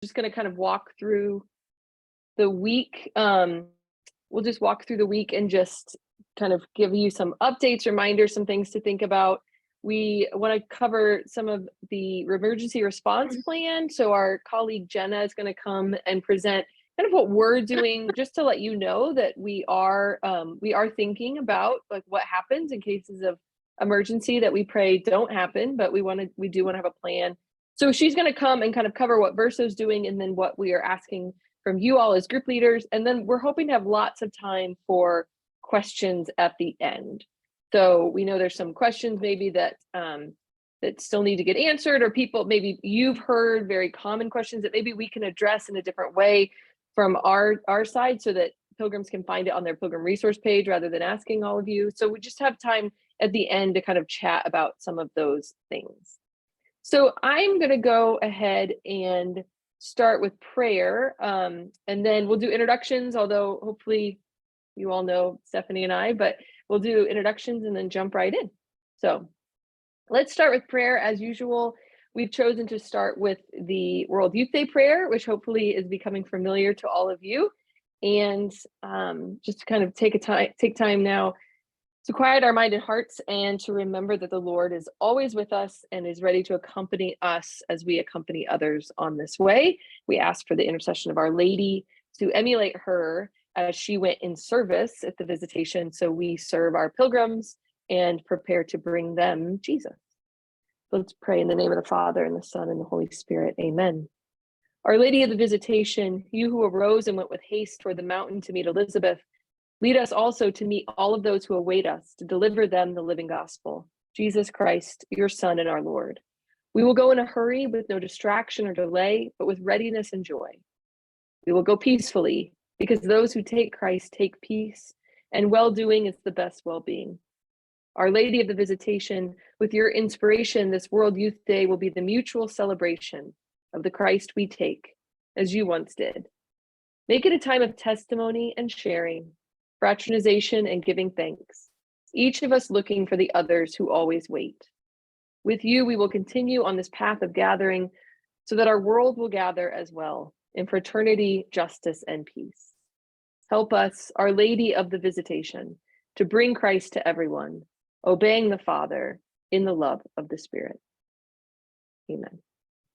just going to kind of walk through the week. We'll just walk through the week and just kind of give you some updates, reminders, some things to think about. We want to cover some of the emergency response plan. So our colleague Jenna is going to come and present kind of what we're doing, just to let you know that we are thinking about like what happens in cases of emergency that we pray don't happen, but we do want to have a plan. So she's going to come and kind of cover what Verso's doing, and then what we are asking from you all as group leaders. And then we're hoping to have lots of time for questions at the end. So we know there's some questions maybe that still need to get answered, or people, maybe you've heard very common questions that maybe we can address in a different way from our side, so that pilgrims can find it on their pilgrim resource page rather than asking all of you. So we just have time at the end to kind of chat about some of those things. So I'm going to go ahead and start with prayer, and then we'll do introductions, although hopefully you all know Stephanie and I, but we'll do introductions and then jump right in. So let's start with prayer as usual. We've chosen to start with the World Youth Day prayer, which hopefully is becoming familiar to all of you. And just to kind of take time now to quiet our mind and hearts, and to remember that the Lord is always with us and is ready to accompany us as we accompany others on this way. We ask for the intercession of Our Lady to emulate her as she went in service at the Visitation, so we serve our pilgrims and prepare to bring them Jesus. Let's pray in the name of the Father, and the Son, and the Holy Spirit. Amen. Our Lady of the Visitation, you who arose and went with haste toward the mountain to meet Elizabeth, lead us also to meet all of those who await us, to deliver them the living gospel, Jesus Christ, your Son and our Lord. We will go in a hurry with no distraction or delay, but with readiness and joy. We will go peacefully, because those who take Christ take peace, and well-doing is the best well-being. Our Lady of the Visitation, with your inspiration, this World Youth Day will be the mutual celebration of the Christ we take, as you once did. Make it a time of testimony and sharing, fraternization and giving thanks, each of us looking for the others who always wait. With you, we will continue on this path of gathering, so that our world will gather as well in fraternity, justice, and peace. Help us, Our Lady of the Visitation, to bring Christ to everyone, obeying the Father in the love of the Spirit. Amen.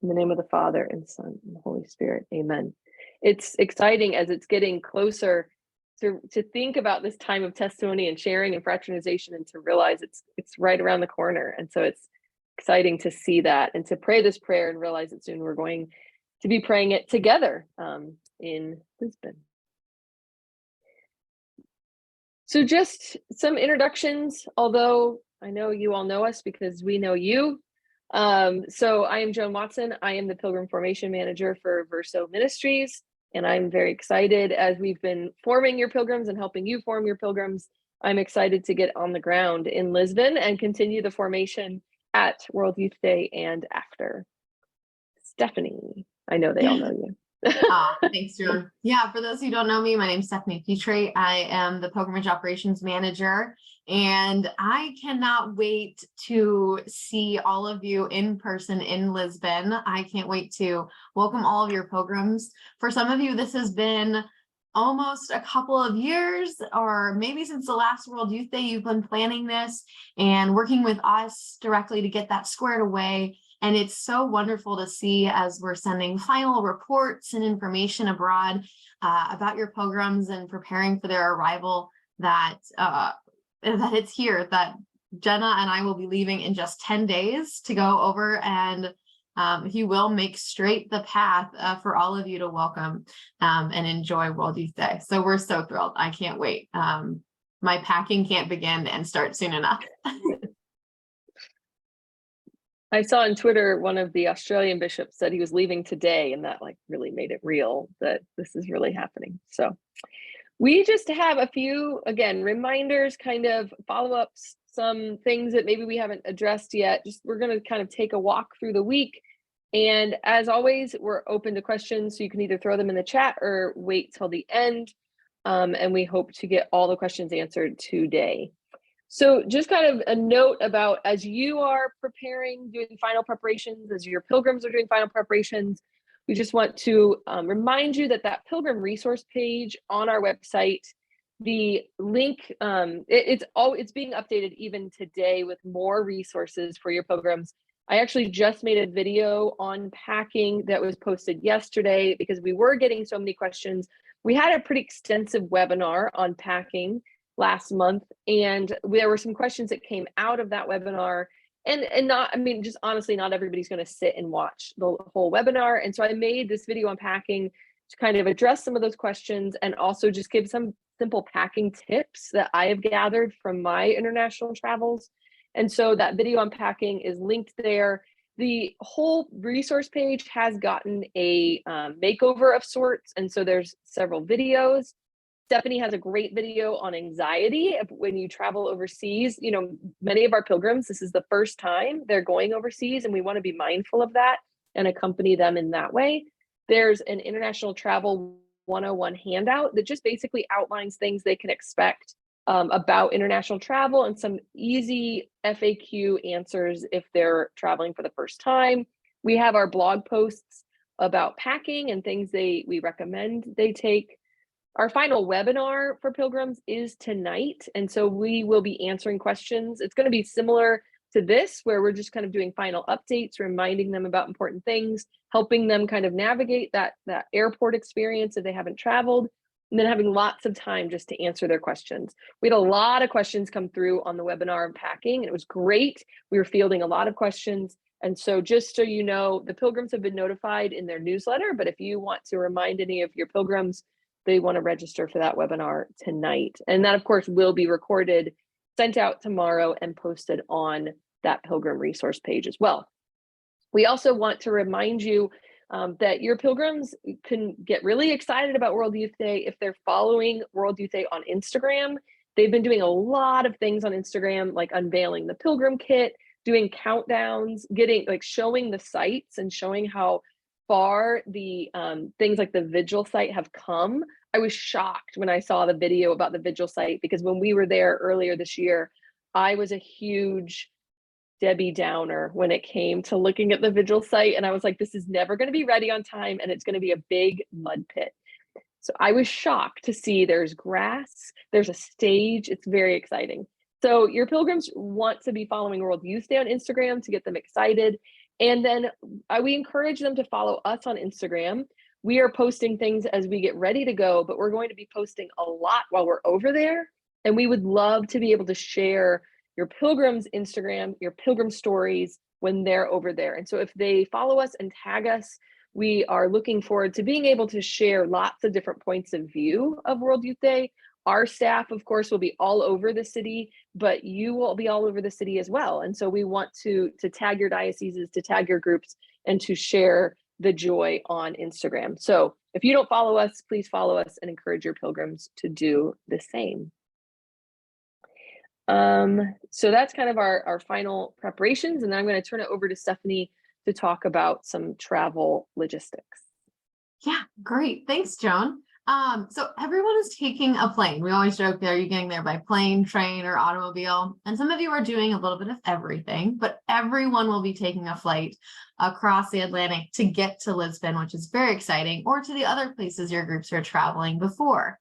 In the name of the Father and Son and the Holy Spirit. Amen. It's exciting as it's getting closer to think about this time of testimony and sharing and fraternization, and to realize it's right around the corner. And so it's exciting to see that and to pray this prayer and realize that soon we're going to be praying it together in Lisbon. So just some introductions, although I know you all know us because we know you. So I am Joan Watson. I am the Pilgrim Formation Manager for Verso Ministries, and I'm very excited as we've been forming your pilgrims and helping you form your pilgrims. I'm excited to get on the ground in Lisbon and continue the formation at World Youth Day and after. Stephanie, I know they all know you. Thanks, Joan. Yeah, for those who don't know me, my name is Stephanie Petrie. I am the Pilgrimage Operations Manager, and I cannot wait to see all of you in person in Lisbon. I can't wait to welcome all of your pilgrims. For some of you, this has been almost a couple of years, or maybe since the last World Youth Day, you've been planning this and working with us directly to get that squared away. And it's so wonderful to see, as we're sending final reports and information abroad about your pilgrims and preparing for their arrival, that it's here, that Jenna and I will be leaving in just 10 days to go over and, if you will, make straight the path for all of you to welcome and enjoy World Youth Day. So we're so thrilled. I can't wait. My packing can't begin and start soon enough. I saw on Twitter, one of the Australian bishops said he was leaving today, and that really made it real that this is really happening. So we just have a few, again, reminders, kind of follow-ups, some things that maybe we haven't addressed yet. We're going to kind of take a walk through the week. And as always, we're open to questions, so you can either throw them in the chat or wait till the end. And we hope to get all the questions answered today. So just kind of a note about, as you are preparing, doing final preparations, as your pilgrims are doing final preparations, we just want to remind you that that Pilgrim resource page on our website, the link, it's being updated even today with more resources for your pilgrims. I actually just made a video on packing that was posted yesterday because we were getting so many questions. We had a pretty extensive webinar on packing last month, and there were some questions that came out of that webinar. And not, I mean, just honestly, not everybody's going to sit and watch the whole webinar. And so I made this video on packing to kind of address some of those questions and also just give some simple packing tips that I have gathered from my international travels. And so that video on packing is linked there. The whole resource page has gotten a makeover of sorts. And so there's several videos. Stephanie has a great video on anxiety when you travel overseas. You know, many of our pilgrims, this is the first time they're going overseas, and we want to be mindful of that and accompany them in that way. There's an international travel 101 handout that just basically outlines things they can expect about international travel and some easy FAQ answers if they're traveling for the first time. We have our blog posts about packing and things we recommend they take. Our final webinar for pilgrims is tonight, and so we will be answering questions. It's going to be similar to this, where we're just kind of doing final updates, reminding them about important things, helping them kind of navigate that airport experience if they haven't traveled, and then having lots of time just to answer their questions. We had a lot of questions come through on the webinar on packing, and it was great. We were fielding a lot of questions. And so just so you know, the pilgrims have been notified in their newsletter, but if you want to remind any of your pilgrims, they want to register for that webinar tonight. And that, of course, will be recorded, sent out tomorrow, and posted on that Pilgrim resource page as well. We also want to remind you that your pilgrims can get really excited about World Youth Day if they're following World Youth Day on Instagram. They've been doing a lot of things on Instagram, like unveiling the Pilgrim Kit, doing countdowns, showing the sites and showing how far the things like the Vigil site have come. I was shocked when I saw the video about the Vigil site, because when we were there earlier this year, I was a huge Debbie Downer when it came to looking at the Vigil site. And I was like, this is never going to be ready on time, and it's going to be a big mud pit. So I was shocked to see there's grass, there's a stage. It's very exciting. So your pilgrims want to be following World Youth Day on Instagram to get them excited. And then we encourage them to follow us on Instagram. We are posting things as we get ready to go, but we're going to be posting a lot while we're over there. And we would love to be able to share your pilgrims' Instagram, your pilgrim stories when they're over there. And so if they follow us and tag us, we are looking forward to being able to share lots of different points of view of World Youth Day. Our staff, of course, will be all over the city, but you will be all over the city as well. And so we want to tag your dioceses, to tag your groups, and to share the joy on Instagram. So if you don't follow us, please follow us and encourage your pilgrims to do the same. So that's kind of our final preparations. And then I'm going to turn it over to Stephanie to talk about some travel logistics. Yeah, great. Thanks, Joan. So everyone is taking a plane. We always joke, are you getting there by plane, train, or automobile? And some of you are doing a little bit of everything, but everyone will be taking a flight across the Atlantic to get to Lisbon, which is very exciting, or to the other places your groups are traveling before.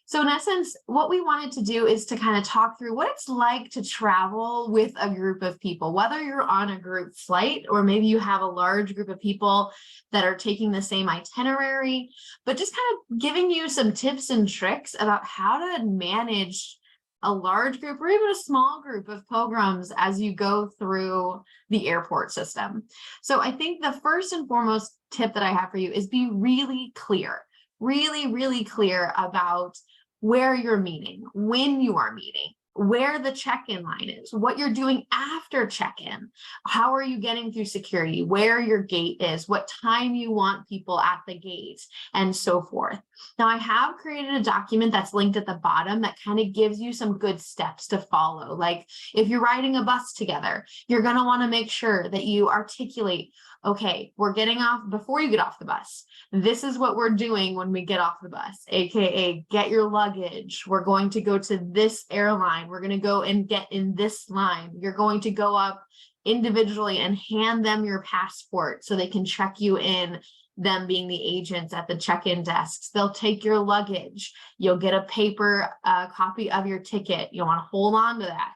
So in essence, what we wanted to do is to kind of talk through what it's like to travel with a group of people, whether you're on a group flight or maybe you have a large group of people that are taking the same itinerary, but just kind of giving you some tips and tricks about how to manage a large group or even a small group of pilgrims as you go through the airport system. So I think the first and foremost tip that I have for you is be really clear, really clear about where you're meeting, when you are meeting, where the check-in line is, what you're doing after check-in, how are you getting through security, where your gate is, what time you want people at the gate, and so forth. Now, I have created a document that's linked at the bottom that kind of gives you some good steps to follow. Like if you're riding a bus together, you're going to want to make sure that you articulate, okay, we're getting off before you get off the bus. This is what we're doing when we get off the bus, AKA get your luggage. We're going to go to this airline. We're going to go and get in this line. You're going to go up individually and hand them your passport so they can check you in, them being the agents at the check-in desks. They'll take your luggage. You'll get a paper copy of your ticket. You'll want to hold on to that.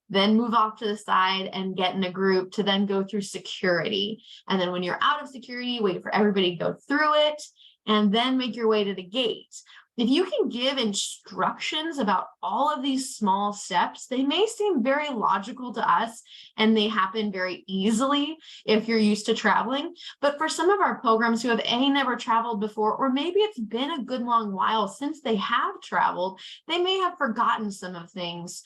Then move off to the side and get in a group to then go through security. And then when you're out of security, wait for everybody to go through it and then make your way to the gate. If you can give instructions about all of these small steps, they may seem very logical to us and they happen very easily if you're used to traveling. But for some of our programs who have never traveled before, or maybe it's been a good long while since they have traveled, they may have forgotten some of things,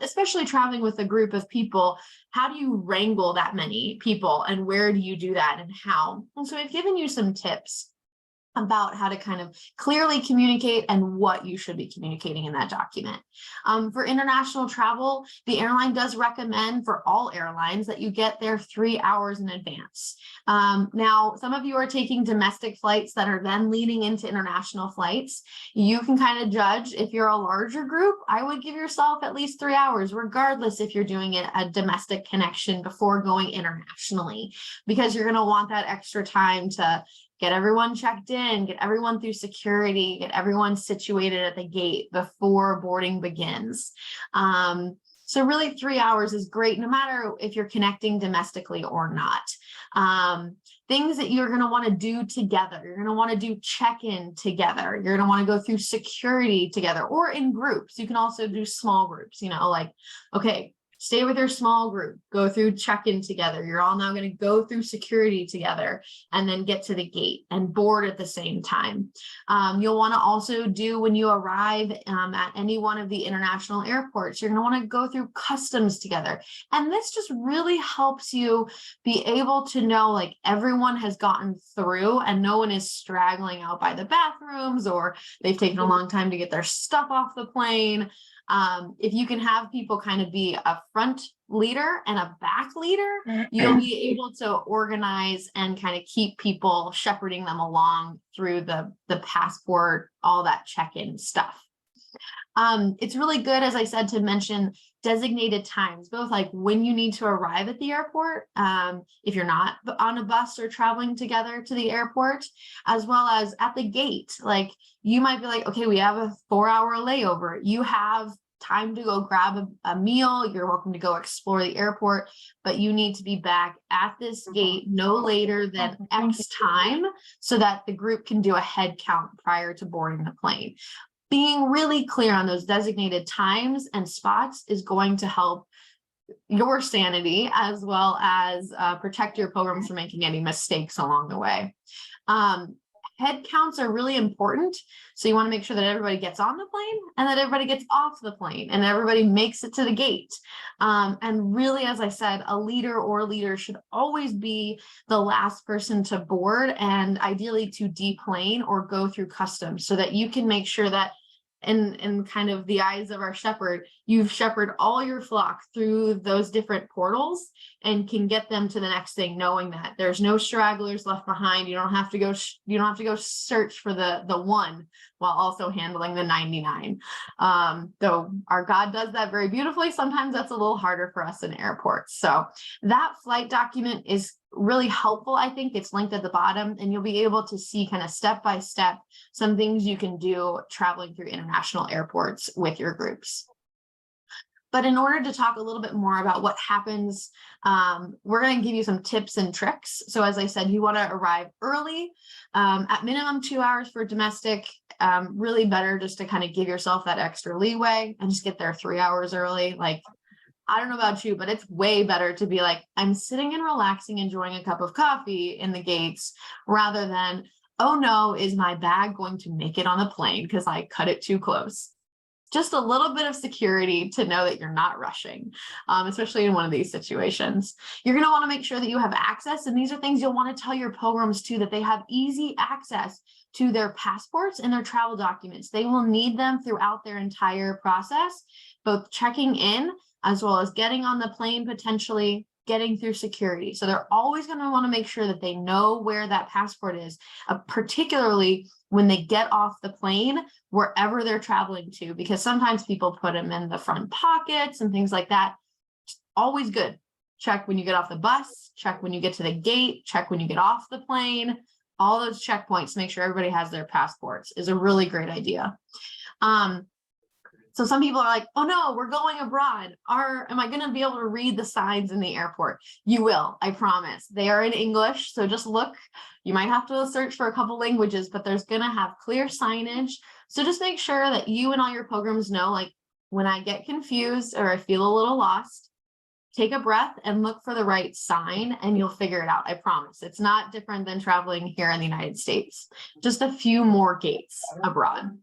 especially traveling with a group of people. How do you wrangle that many people and where do you do that and how? And so we've given you some tips about how to kind of clearly communicate and what you should be communicating in that document. For international travel, the airline does recommend for all airlines that you get there 3 hours in advance. Now, some of you are taking domestic flights that are then leading into international flights. You can kind of judge if you're a larger group. I would give yourself at least 3 hours, regardless if you're doing it a domestic connection before going internationally, because you're going to want that extra time to get everyone checked in, get everyone through security, get everyone situated at the gate before boarding begins. So really 3 hours is great, no matter if you're connecting domestically or not. Things that you're going to want to do together. You're going to want to do check-in together. You're going to want to go through security together or in groups. You can also do small groups, like, okay, stay with your small group, go through check-in together. You're all now going to go through security together and then get to the gate and board at the same time. You'll want to also do when you arrive at any one of the international airports, you're going to want to go through customs together. And this just really helps you be able to know like everyone has gotten through and no one is straggling out by the bathrooms or they've taken a long time to get their stuff off the plane. If you can have people kind of be a front leader and a back leader, you'll be able to organize and kind of keep people shepherding them along through the passport, all that check-in stuff. It's really good, as I said, to mention designated times, both like when you need to arrive at the airport, if you're not on a bus or traveling together to the airport, as well as at the gate. Like you might be like, okay, we have a 4-hour layover. You have time to go grab a meal. You're welcome to go explore the airport, but you need to be back at this gate no later than X time so that the group can do a head count prior to boarding the plane. Being really clear on those designated times and spots is going to help your sanity as well as protect your programs from making any mistakes along the way. Head counts are really important. So you want to make sure that everybody gets on the plane and that everybody gets off the plane and everybody makes it to the gate. And really, as I said, a leader or leader should always be the last person to board and ideally to deplane or go through customs so that you can make sure that in kind of the eyes of our shepherd, you've shepherded all your flock through those different portals and can get them to the next thing, knowing that there's no stragglers left behind. You don't have to go search for the one while also handling the 99. Though our God does that very beautifully, sometimes that's a little harder for us in airports. So that flight document is really helpful. I think it's linked at the bottom and you'll be able to see kind of step by step some things you can do traveling through international airports with your groups. But in order to talk a little bit more about what happens, we're going to give you some tips and tricks. So as I said, you want to arrive early, at minimum 2 hours for domestic, really better just to kind of give yourself that extra leeway and just get there 3 hours early. Like, I don't know about you, but it's way better to be like, I'm sitting and relaxing, enjoying a cup of coffee in the gates rather than, oh no, is my bag going to make it on the plane because I cut it too close? Just a little bit of security to know that you're not rushing, especially in one of these situations. You're going to want to make sure that you have access. And these are things you'll want to tell your pilgrims too, that they have easy access to their passports and their travel documents. They will need them throughout their entire process, both checking in as well as getting on the plane, potentially getting through security. So they're always going to want to make sure that they know where that passport is, particularly when they get off the plane, wherever they're traveling to, because sometimes people put them in the front pockets and things like that. Always good. check when you get off the bus, check when you get to the gate, check when you get off the plane. All those checkpoints, make sure everybody has their passports is a really great idea. So some people are like, oh no, we're going abroad. Am I going to be able to read the signs in the airport? You will, I promise. They are in English. So just look, you might have to search for a couple languages, but there's going to have clear signage. So just make sure that you and all your pilgrims know, like when I get confused or I feel a little lost, take a breath and look for the right sign and you'll figure it out. I promise. It's not different than traveling here in the United States, just a few more gates abroad.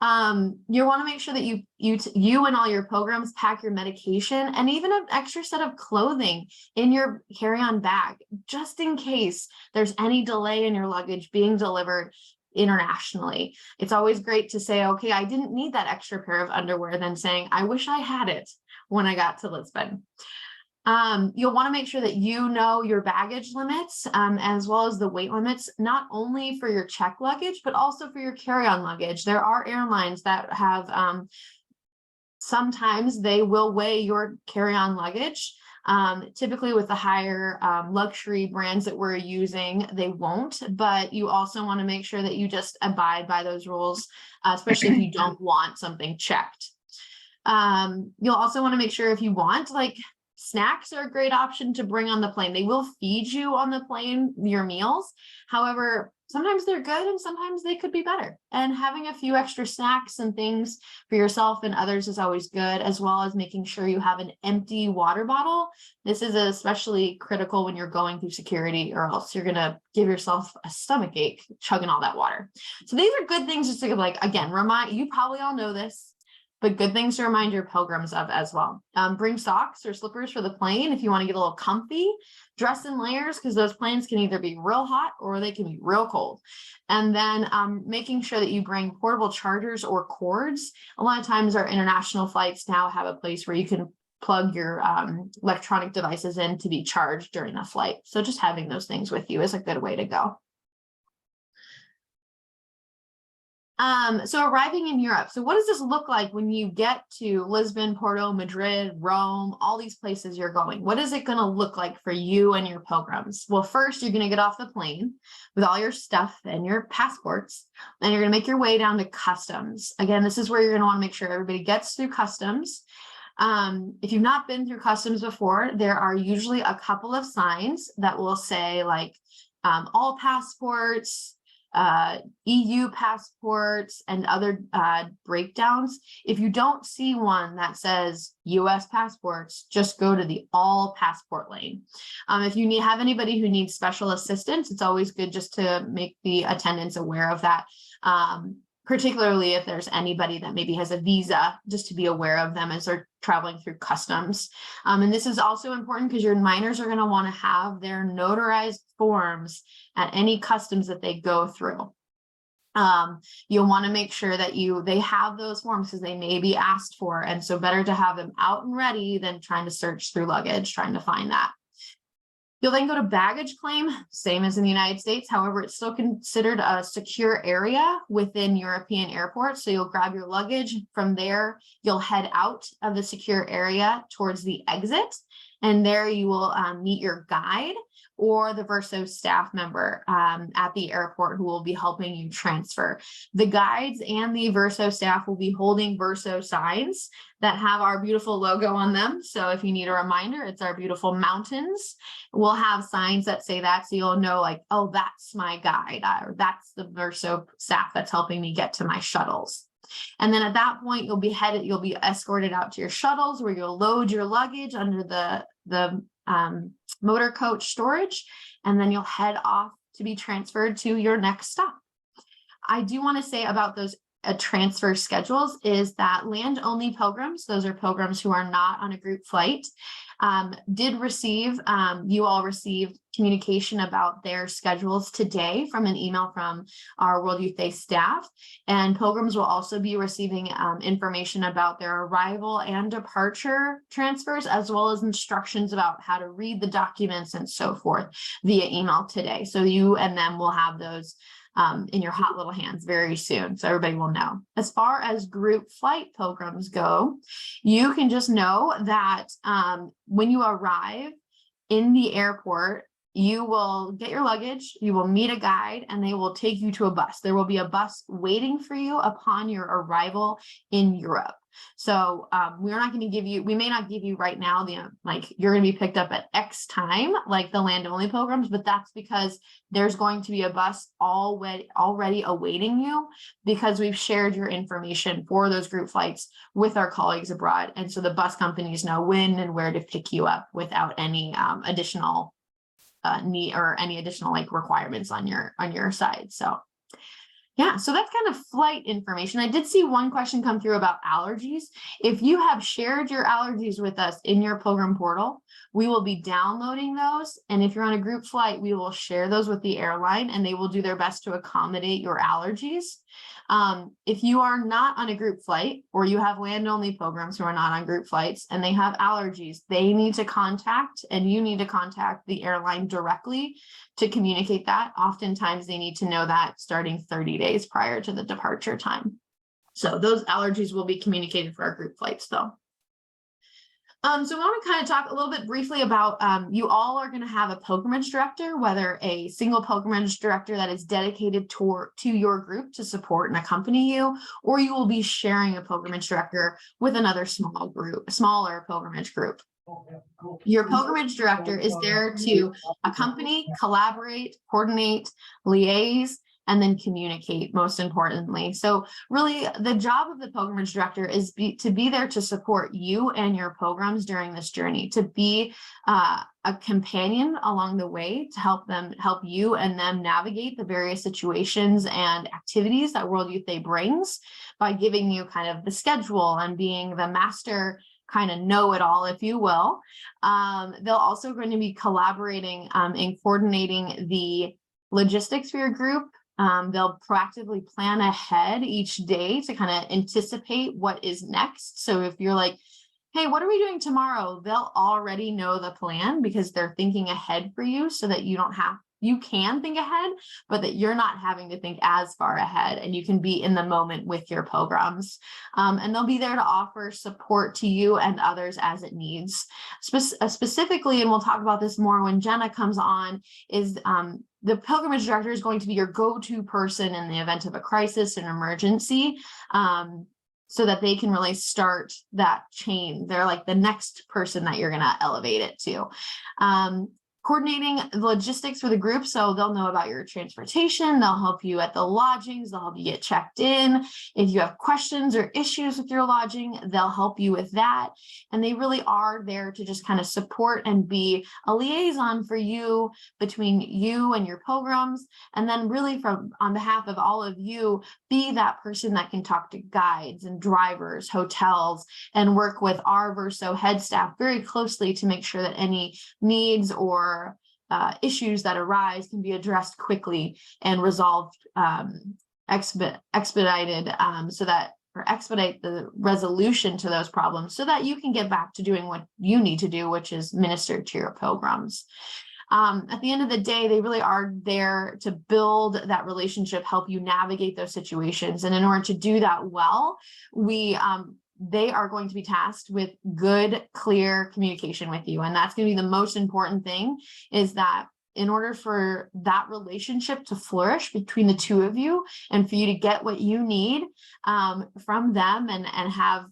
You want to make sure that you and all your pilgrims pack your medication and even an extra set of clothing in your carry-on bag, just in case there's any delay in your luggage being delivered internationally. It's always great to say, okay, I didn't need that extra pair of underwear than saying, I wish I had it when I got to Lisbon. You'll want to make sure that you know your baggage limits, as well as the weight limits, not only for your check luggage, but also for your carry-on luggage. There are airlines that have, sometimes they will weigh your carry-on luggage. Typically with the higher luxury brands that we're using, they won't, but you also want to make sure that you just abide by those rules, especially if you don't want something checked. You'll also want to make sure if you want, like, snacks are a great option to bring on the plane. They will feed you on the plane your meals. However, sometimes they're good and sometimes they could be better. And having a few extra snacks and things for yourself and others is always good, as well as making sure you have an empty water bottle. This is especially critical when you're going through security, or else you're going to give yourself a stomach ache chugging all that water. So these are good things just to, like, again, remind you, probably all know this, but good things to remind your pilgrims of as well. Bring socks or slippers for the plane if you want to get a little comfy. Dress in layers, because those planes can either be real hot or they can be real cold. And then making sure that you bring portable chargers or cords. A lot of times our international flights now have a place where you can plug your electronic devices in to be charged during the flight. So just having those things with you is a good way to go. So arriving in Europe. So what does this look like when you get to Lisbon, Porto, Madrid, Rome, all these places you're going? What is it going to look like for you and your pilgrims? Well, first, you're going to get off the plane with all your stuff and your passports, and you're going to make your way down to customs. Again, this is where you're going to want to make sure everybody gets through customs. If you've not been through customs before, there are usually a couple of signs that will say, like, all passports, EU passports, and other breakdowns. If you don't see one that says US passports, just go to the all passport lane. If you have anybody who needs special assistance, it's always good just to make the attendants aware of that. Particularly if there's anybody that maybe has a visa, just to be aware of them as they're traveling through customs. And this is also important because your minors are going to want to have their notarized forms at any customs that they go through. You'll want to make sure that they have those forms because they may be asked for. And so better to have them out and ready than trying to search through luggage, trying to find that. You'll then go to baggage claim, same as in the United States. However, it's still considered a secure area within European airports. So you'll grab your luggage. From there, you'll head out of the secure area towards the exit. And there you will meet your guide or the Verso staff member at the airport who will be helping you transfer. The guides and the Verso staff will be holding Verso signs that have our beautiful logo on them. So if you need a reminder, it's our beautiful mountains. We'll have signs that say that, so you'll know, like, oh, that's my guide, or that's the Verso staff that's helping me get to my shuttles. And then at that point, you'll be escorted out to your shuttles where you'll load your luggage under the motor coach storage, and then you'll head off to be transferred to your next stop. I do want to say about those transfer schedules is that land-only pilgrims, those are pilgrims who are not on a group flight, you all received communication about their schedules today from an email from our World Youth Day staff. And pilgrims will also be receiving information about their arrival and departure transfers, as well as instructions about how to read the documents and so forth via email today. So you and them will have those in your hot little hands very soon, so everybody will know. As far as group flight pilgrims go, you can just know that when you arrive, in the airport, you will get your luggage, you will meet a guide, and they will take you to a bus. There will be a bus waiting for you upon your arrival in Europe. So we're not going to give you, we may not give you right now the like you're going to be picked up at X time, like the land only programs, but that's because there's going to be a bus already awaiting you, because we've shared your information for those group flights with our colleagues abroad. And so the bus companies know when and where to pick you up without any additional need or any additional like requirements on your side. So yeah, so that's kind of flight information. I did see one question come through about allergies. If you have shared your allergies with us in your program portal, we will be downloading those. And if you're on a group flight, we will share those with the airline and they will do their best to accommodate your allergies. If you are not on a group flight or you have land only programs who are not on group flights and they have allergies, they need to contact and you need to contact the airline directly to communicate that. Oftentimes they need to know that starting 30 days prior to the departure time. So those allergies will be communicated for our group flights though. So I want to kind of talk a little bit briefly about, you all are going to have a pilgrimage director, whether a single pilgrimage director that is dedicated to your group to support and accompany you, or you will be sharing a pilgrimage director with another smaller pilgrimage group. Your pilgrimage director is there to accompany, collaborate, coordinate, liaise, and then communicate, most importantly. So really the job of the pilgrimage director is to be there to support you and your programs during this journey, to be a companion along the way, to help you and them navigate the various situations and activities that World Youth Day brings by giving you kind of the schedule and being the master kind of know-it-all, if you will. They'll also going to be collaborating in coordinating the logistics for your group. They'll proactively plan ahead each day to kind of anticipate what is next. So if you're like, hey, what are we doing tomorrow? They'll already know the plan because they're thinking ahead for you so that you can think ahead, but that you're not having to think as far ahead and you can be in the moment with your programs. And they'll be there to offer support to you and others as it needs. Specifically, and we'll talk about this more when Jenna comes on, is the pilgrimage director is going to be your go-to person in the event of a crisis and emergency, so that they can really start that chain. They're like the next person that you're going to elevate it to. Coordinating the logistics for the group. So they'll know about your transportation. They'll help you at the lodgings. They'll help you get checked in. If you have questions or issues with your lodging, they'll help you with that. And they really are there to just kind of support and be a liaison for you between you and your programs. And then really on behalf of all of you, be that person that can talk to guides and drivers, hotels, and work with our Verso head staff very closely to make sure that any needs or issues that arise can be addressed quickly and resolved expedited expedite the resolution to those problems so that you can get back to doing what you need to do, which is minister to your pilgrims. At the end of the day, they really are there to build that relationship, help you navigate those situations. And in order to do that well, they are going to be tasked with good, clear communication with you. And that's going to be the most important thing, is that in order for that relationship to flourish between the two of you and for you to get what you need from them and have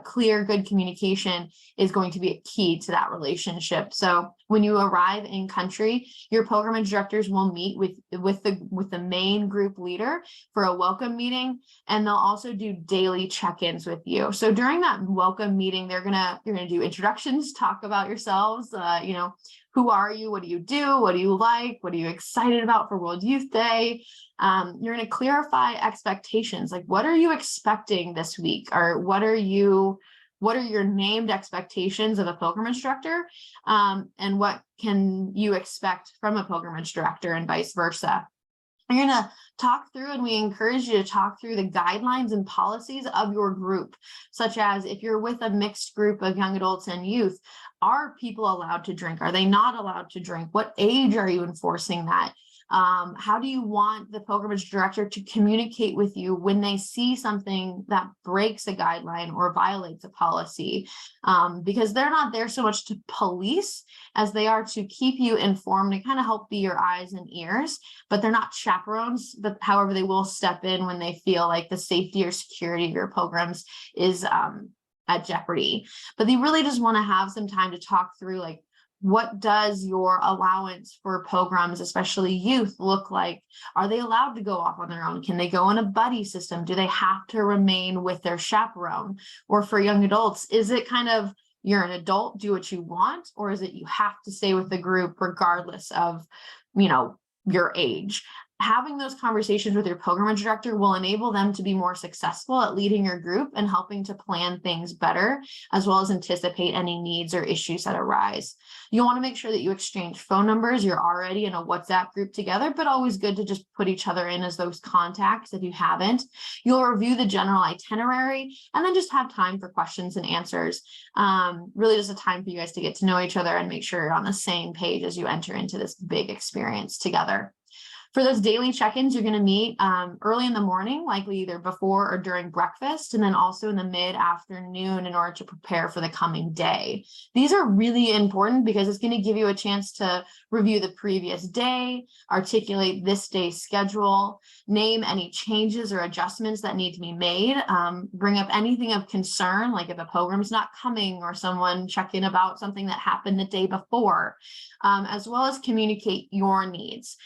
clear, good communication is going to be a key to that relationship. So when you arrive in country, your pilgrimage directors will meet with the main group leader for a welcome meeting, and they'll also do daily check-ins with you. So during that welcome meeting, you're gonna do introductions, talk about yourselves, who are you? What do you do? What do you like? What are you excited about for World Youth Day? You're going to clarify expectations. Like, what are you expecting this week? Or what are your named expectations of a pilgrimage director? And what can you expect from a pilgrimage director and vice versa? You're going to talk through, and we encourage you to talk through the guidelines and policies of your group, such as if you're with a mixed group of young adults and youth, are people allowed to drink? Are they not allowed to drink? What age are you enforcing that? How do you want the pilgrimage director to communicate with you when they see something that breaks a guideline or violates a policy? Because they're not there so much to police as they are to keep you informed and kind of help be your eyes and ears, but they're not chaperones. But however, they will step in when they feel like the safety or security of your pilgrims is at jeopardy. But they really just want to have some time to talk through, like, what does your allowance for pilgrims, especially youth, look like? Are they allowed to go off on their own? Can they go in a buddy system? Do they have to remain with their chaperone? Or for young adults, is it kind of, you're an adult, do what you want? Or is it you have to stay with the group regardless of, your age? Having those conversations with your pilgrimage director will enable them to be more successful at leading your group and helping to plan things better, as well as anticipate any needs or issues that arise. You want to make sure that you exchange phone numbers. You're already in a WhatsApp group together, but always good to just put each other in as those contacts if you haven't. You'll review the general itinerary and then just have time for questions and answers. Really just a time for you guys to get to know each other and make sure you're on the same page as you enter into this big experience together. For those daily check-ins, you're going to meet early in the morning, likely either before or during breakfast, and then also in the mid-afternoon in order to prepare for the coming day. These are really important because it's going to give you a chance to review the previous day, articulate this day's schedule, name any changes or adjustments that need to be made, bring up anything of concern, like if a pilgrim's not coming or someone check in about something that happened the day before, as well as communicate your needs.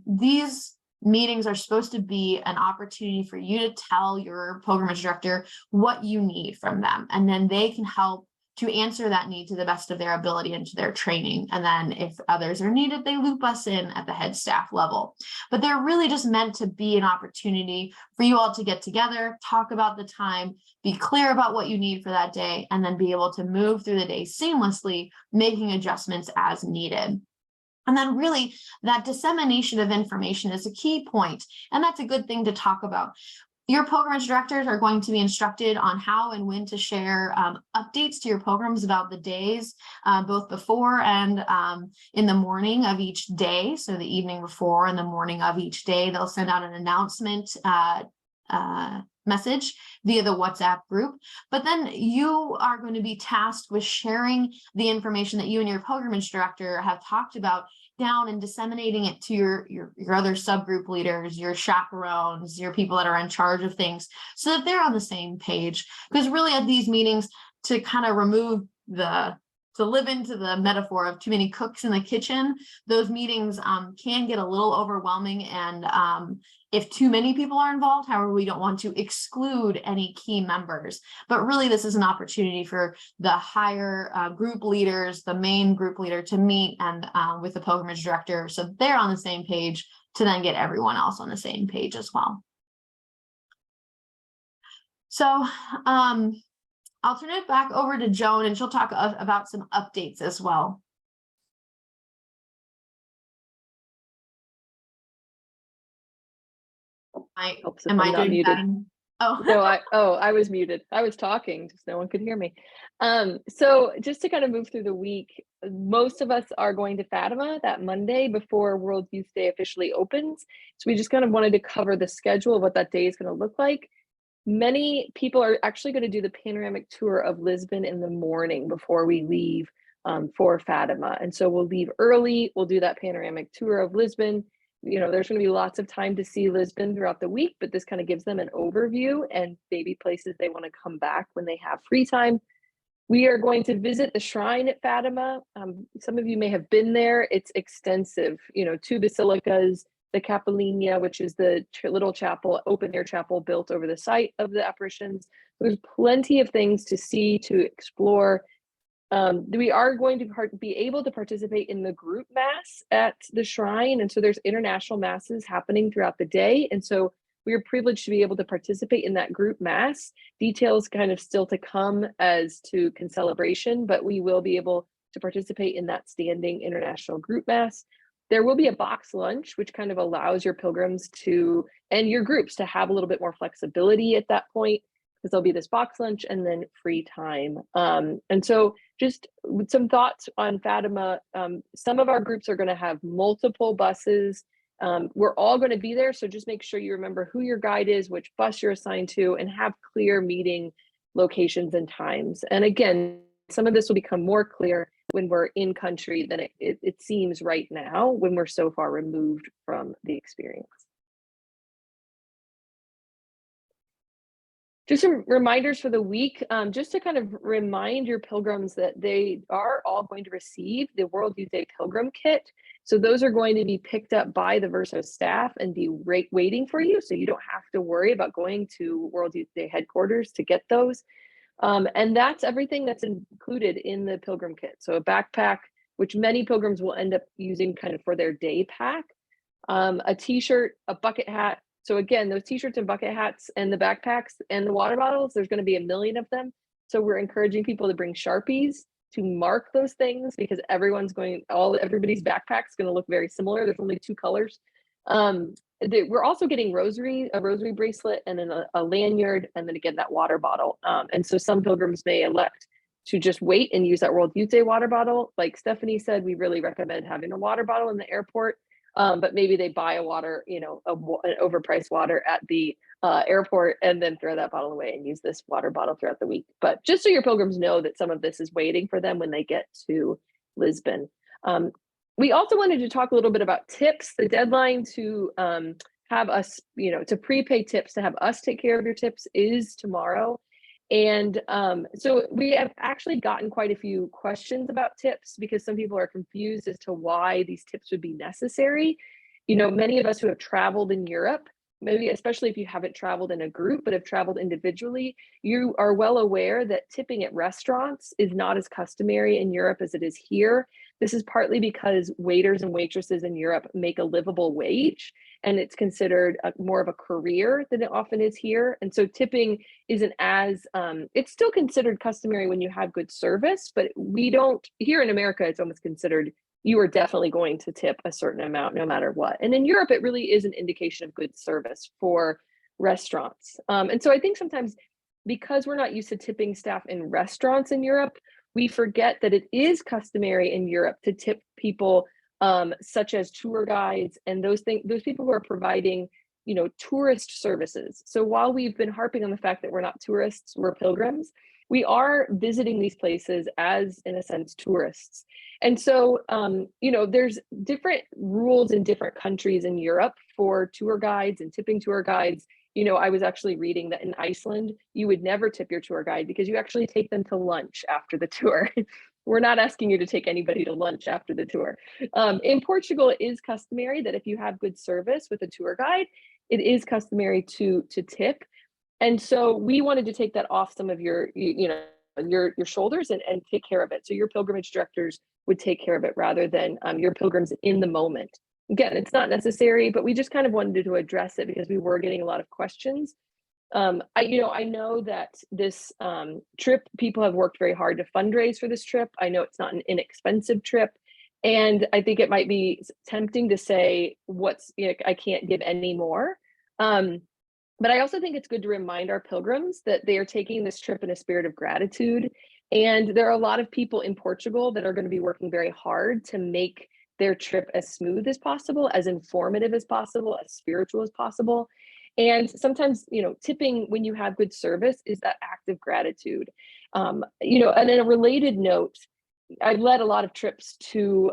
These meetings are supposed to be an opportunity for you to tell your pilgrimage director what you need from them, and then they can help to answer that need to the best of their ability and to their training. And then if others are needed, they loop us in at the head staff level. But they're really just meant to be an opportunity for you all to get together, talk about the time, be clear about what you need for that day, and then be able to move through the day seamlessly, making adjustments as needed. And then really that dissemination of information is a key point, and that's a good thing to talk about. Your pilgrimage directors are going to be instructed on how and when to share updates to your pilgrims about the days, both before and in the morning of each day. So the evening before and the morning of each day, they'll send out an announcement message via the WhatsApp group. But then you are going to be tasked with sharing the information that you and your pilgrimage director have talked about down and disseminating it to your other subgroup leaders, your chaperones, your people that are in charge of things, so that they're on the same page. Because really at these meetings, to kind of remove to live into the metaphor of too many cooks in the kitchen, those meetings can get a little overwhelming. And if too many people are involved, however, we don't want to exclude any key members. But really, this is an opportunity for the higher group leaders, the main group leader, to meet and with the pilgrimage director, so they're on the same page, to then get everyone else on the same page as well. So I'll turn it back over to Joan, and she'll talk about some updates as well. Am I doing muted? Oh, no, I was muted. I was talking, just no one could hear me. So just to kind of move through the week, most of us are going to Fatima that Monday before World Youth Day officially opens. So we just kind of wanted to cover the schedule of what that day is going to look like. Many people are actually going to do the panoramic tour of Lisbon in the morning before we leave for Fatima. And so we'll leave early. We'll do that panoramic tour of Lisbon. There's going to be lots of time to see Lisbon throughout the week, but this kind of gives them an overview and maybe places they want to come back when they have free time. We are going to visit the shrine at Fatima. Some of you may have been there. It's extensive, 2 basilicas, the Capellina, which is the little chapel, open air chapel built over the site of the apparitions. There's plenty of things to see, to explore. We are going to be able to participate in the group mass at the shrine. And so there's international masses happening throughout the day. And so we are privileged to be able to participate in that group mass. Details kind of still to come as to concelebration, but we will be able to participate in that standing international group mass. There will be a box lunch, which kind of allows your pilgrims and your groups to have a little bit more flexibility at that point, because there'll be this box lunch and then free time. And so just some thoughts on Fatima. Some of our groups are going to have multiple buses We're all going to be there, so just make sure you remember who your guide is, which bus you're assigned to, and have clear meeting locations and times. And again, some of this will become more clear when we're in country than it seems right now when we're so far removed from the experience. Just some reminders for the week, just to kind of remind your pilgrims that they are all going to receive the World Youth Day Pilgrim Kit. So those are going to be picked up by the Verso staff and be waiting for you. So you don't have to worry about going to World Youth Day headquarters to get those. And that's everything that's included in the Pilgrim Kit. So a backpack, which many pilgrims will end up using kind of for their day pack, a t-shirt, a bucket hat. So again, those t-shirts and bucket hats and the backpacks and the water bottles, there's going to be a million of them. So we're encouraging people to bring Sharpies to mark those things, because everybody's backpack's going to look very similar. There's only 2 colors. We're also getting a rosary bracelet, and then a lanyard, and then again that water bottle. And so some pilgrims may elect to just wait and use that World Youth Day water bottle. Like Stephanie said, we really recommend having a water bottle in the airport. But maybe they buy a water, an overpriced water at the airport, and then throw that bottle away and use this water bottle throughout the week. But just so your pilgrims know that some of this is waiting for them when they get to Lisbon. We also wanted to talk a little bit about tips. The deadline to have us, to prepay tips, to have us take care of your tips, is tomorrow. And so we have actually gotten quite a few questions about tips, because some people are confused as to why these tips would be necessary. Many of us who have traveled in Europe, maybe especially if you haven't traveled in a group but have traveled individually, you are well aware that tipping at restaurants is not as customary in Europe as it is here. This is partly because waiters and waitresses in Europe make a livable wage, and it's considered more of a career than it often is here. And so tipping isn't as, it's still considered customary when you have good service, but we don't, here in America, it's almost considered you are definitely going to tip a certain amount no matter what. And in Europe, it really is an indication of good service for restaurants. And so I think sometimes, because we're not used to tipping staff in restaurants in Europe, we forget that it is customary in Europe to tip people such as tour guides and those people who are providing, tourist services. So while we've been harping on the fact that we're not tourists, we're pilgrims, we are visiting these places as, in a sense, tourists. And so, there's different rules in different countries in Europe for tour guides and tipping tour guides. I was actually reading that in Iceland, you would never tip your tour guide because you actually take them to lunch after the tour. We're not asking you to take anybody to lunch after the tour. In Portugal, it is customary that if you have good service with a tour guide, it is customary to tip. And so we wanted to take that off some of your shoulders and take care of it. So your pilgrimage directors would take care of it rather than your pilgrims in the moment. Again, it's not necessary, but we just kind of wanted to address it because we were getting a lot of questions. I know that this trip, people have worked very hard to fundraise for this trip. I know it's not an inexpensive trip. And I think it might be tempting to say, I can't give any more. But I also think it's good to remind our pilgrims that they are taking this trip in a spirit of gratitude. And there are a lot of people in Portugal that are going to be working very hard to make their trip as smooth as possible, as informative as possible, as spiritual as possible. And sometimes, tipping when you have good service is that act of gratitude. And in a related note, I've led a lot of trips to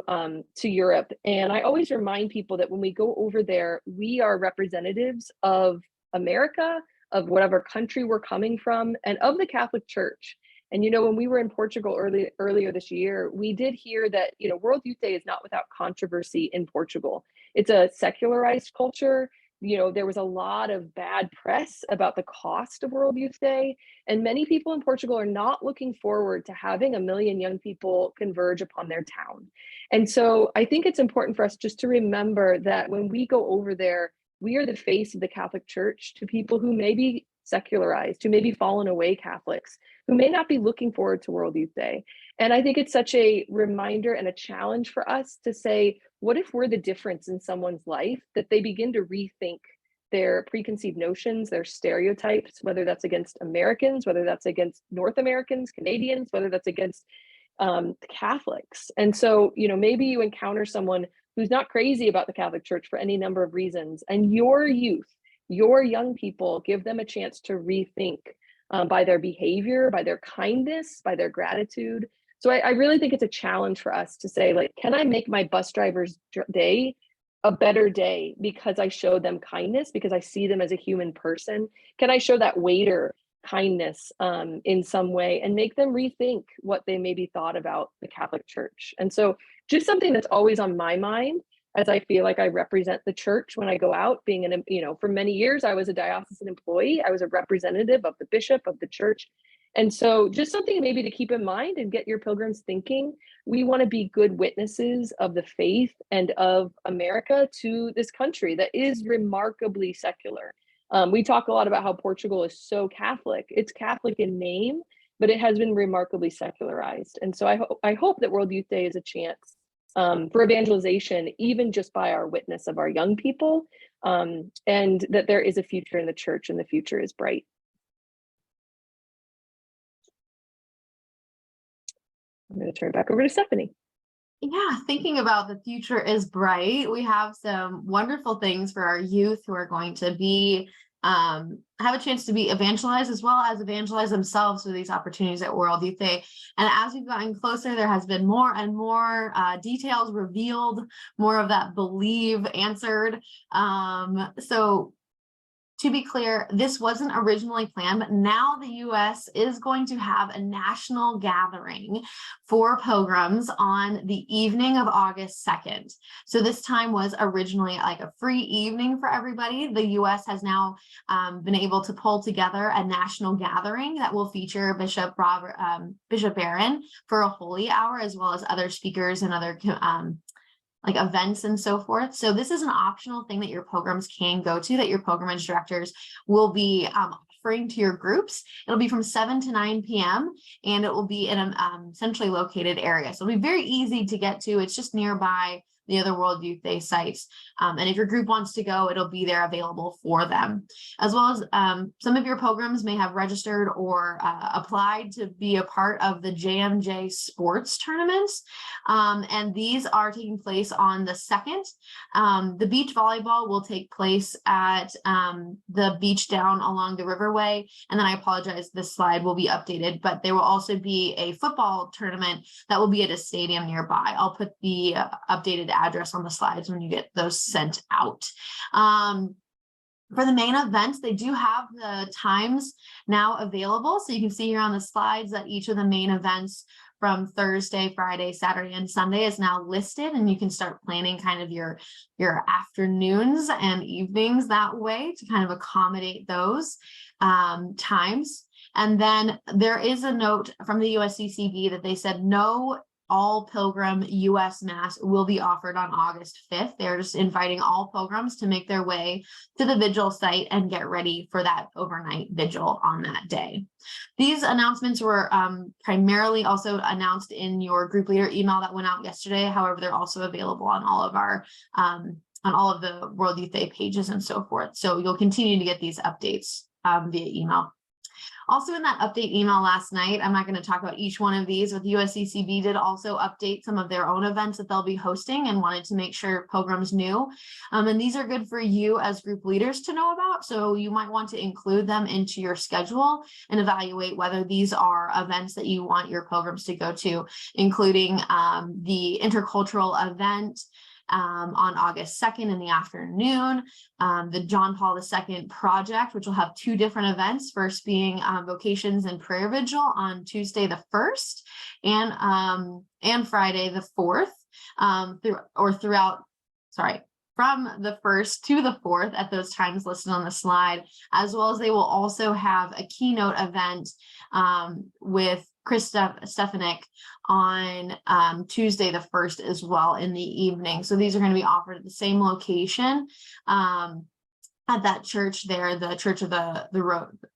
Europe, and I always remind people that when we go over there, we are representatives of America, of whatever country we're coming from, and of the Catholic Church. And when we were in Portugal earlier this year, we did hear that World Youth Day is not without controversy in Portugal. It's a secularized culture. There was a lot of bad press about the cost of World Youth Day, and many people in Portugal are not looking forward to having 1 million young people converge upon their town. And so I think it's important for us just to remember that when we go over there, we are the face of the Catholic Church to people who may be secularized, who may be fallen away Catholics, who may not be looking forward to World Youth Day. And I think it's such a reminder and a challenge for us to say, what if we're the difference in someone's life, that they begin to rethink their preconceived notions, their stereotypes, whether that's against Americans, whether that's against North Americans, Canadians, whether that's against Catholics. And so, maybe you encounter someone who's not crazy about the Catholic Church for any number of reasons, and your youth, your young people, give them a chance to rethink by their behavior, by their kindness, by their gratitude. So I really think it's a challenge for us to say, like, can I make my bus driver's day a better day because I showed them kindness, because I see them as a human person? Can I show that waiter kindness in some way and make them rethink what they maybe thought about the Catholic Church? And so just something that's always on my mind as I feel like I represent the church when I go out, being an, for many years, I was a diocesan employee. I was a representative of the bishop of the church. And so just something maybe to keep in mind and get your pilgrims thinking. We want to be good witnesses of the faith and of America to this country that is remarkably secular. We talk a lot about how Portugal is so Catholic. It's Catholic in name, but it has been remarkably secularized. And so I hope that World Youth Day is a chance for evangelization, even just by our witness of our young people, and that there is a future in the church and the future is bright. I'm going to turn it back over to Stephanie. Yeah, thinking about the future is bright. We have some wonderful things for our youth who are going to be have a chance to be evangelized as well as evangelize themselves through these opportunities at World Youth Day. And as we've gotten closer, there has been more and more details revealed, more of that believe answered. So to be clear, this wasn't originally planned, but now the U.S. is going to have a national gathering for pilgrims on the evening of August 2nd. So this time was originally like a free evening for everybody. The U.S. has now been able to pull together a national gathering that will feature Bishop Barron for a holy hour, as well as other speakers and other like events and so forth. So this is an optional thing that your pilgrims can go to, that your pilgrimage directors will be offering to your groups. It'll be from 7 to 9 p.m. and it will be in a centrally located area. So it'll be very easy to get to. It's just nearby the other World Youth Day sites. And if your group wants to go, it'll be there available for them. As well as some of your pilgrims may have registered or applied to be a part of the JMJ sports tournaments. And these are taking place on the 2nd. The beach volleyball will take place at the beach down along the Riverway. And then I apologize, this slide will be updated, but there will also be a football tournament that will be at a stadium nearby. I'll put the updated address on the slides when you get those sent out. For the main events, they do have the times now available. So you can see here on the slides that each of the main events from Thursday, Friday, Saturday, and Sunday is now listed, and you can start planning kind of your afternoons and evenings that way to kind of accommodate those times. And then there is a note from the USCCB that they said no all pilgrim U.S. Mass will be offered on August 5th. They're just inviting all pilgrims to make their way to the vigil site and get ready for that overnight vigil on that day. These announcements were primarily also announced in your group leader email that went out yesterday. However, they're also available on all of our on all of the World Youth Day pages and so forth. So you'll continue to get these updates via email. Also in that update email last night, I'm not going to talk about each one of these, but the USCCB did also update some of their own events that they'll be hosting and wanted to make sure pilgrims knew. And these are good for you as group leaders to know about. So you might want to include them into your schedule and evaluate whether these are events that you want your pilgrims to go to, including the intercultural event on August 2nd in the afternoon, the John Paul II Project, which will have two different events, first being Vocations and Prayer Vigil on Tuesday the 1st and Friday the 4th, from the 1st to the 4th at those times listed on the slide, as well as they will also have a keynote event with Chris Stefanik on Tuesday the 1st as well in the evening. So these are going to be offered at the same location at that church there, the Church of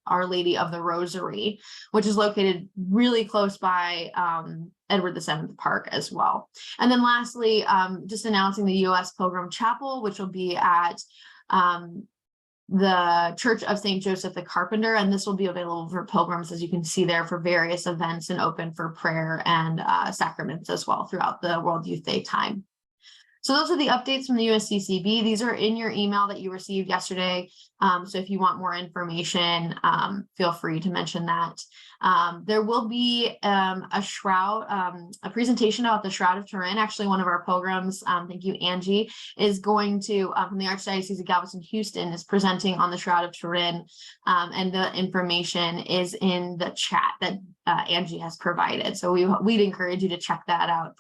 Our Lady of the Rosary, which is located really close by Edward VII Park as well. And then lastly, just announcing the U.S. Pilgrim Chapel, which will be at the Church of St. Joseph the Carpenter, and this will be available for pilgrims, as you can see there, for various events and open for prayer and sacraments as well throughout the World Youth Day time. So those are the updates from the USCCB. These are in your email that you received yesterday. So if you want more information, feel free to mention that. There will be a presentation about the Shroud of Turin. Actually, one of our programs, thank you, Angie, is going to, from the Archdiocese of Galveston, Houston, is presenting on the Shroud of Turin. And the information is in the chat that Angie has provided. So we'd encourage you to check that out,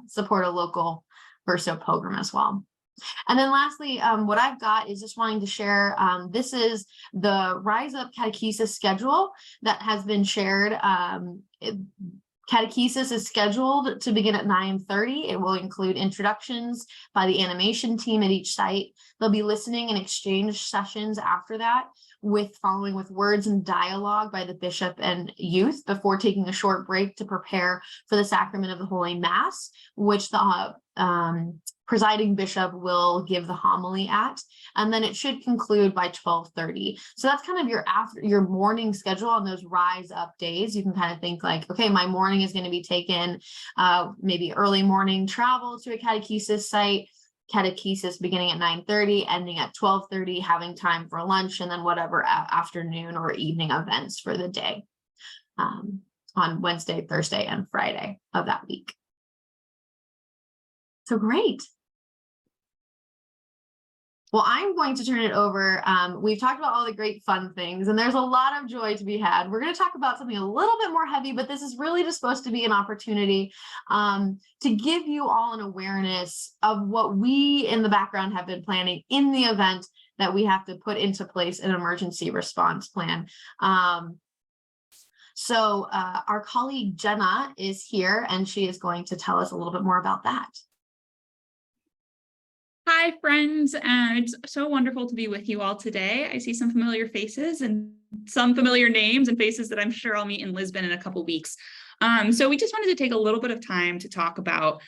support a local Verso program as well. And then lastly, what I've got is just wanting to share, this is the Rise Up Catechesis schedule that has been shared. Catechesis is scheduled to begin at 9:30. It will include introductions by the animation team at each site. There'll be listening and exchange sessions after that, following with words and dialogue by the bishop and youth before taking a short break to prepare for the sacrament of the Holy Mass, which the presiding bishop will give the homily at, and then it should conclude by 12:30. So that's kind of your morning schedule on those Rise Up days. You can kind of think like, okay, my morning is going to be taken, maybe early morning travel to a catechesis site, catechesis beginning at 9:30, ending at 12:30, having time for lunch, and then whatever afternoon or evening events for the day on Wednesday, Thursday, and Friday of that week. So great. Well, I'm going to turn it over. We've talked about all the great fun things, and there's a lot of joy to be had. We're going to talk about something a little bit more heavy, but this is really just supposed to be an opportunity to give you all an awareness of what we in the background have been planning in the event that we have to put into place an emergency response plan. So our colleague Jenna is here, and she is going to tell us a little bit more about that. Hi, friends. It's so wonderful to be with you all today. I see some familiar faces and some familiar names and faces that I'm sure I'll meet in Lisbon in a couple weeks. So we just wanted to take a little bit of time to talk about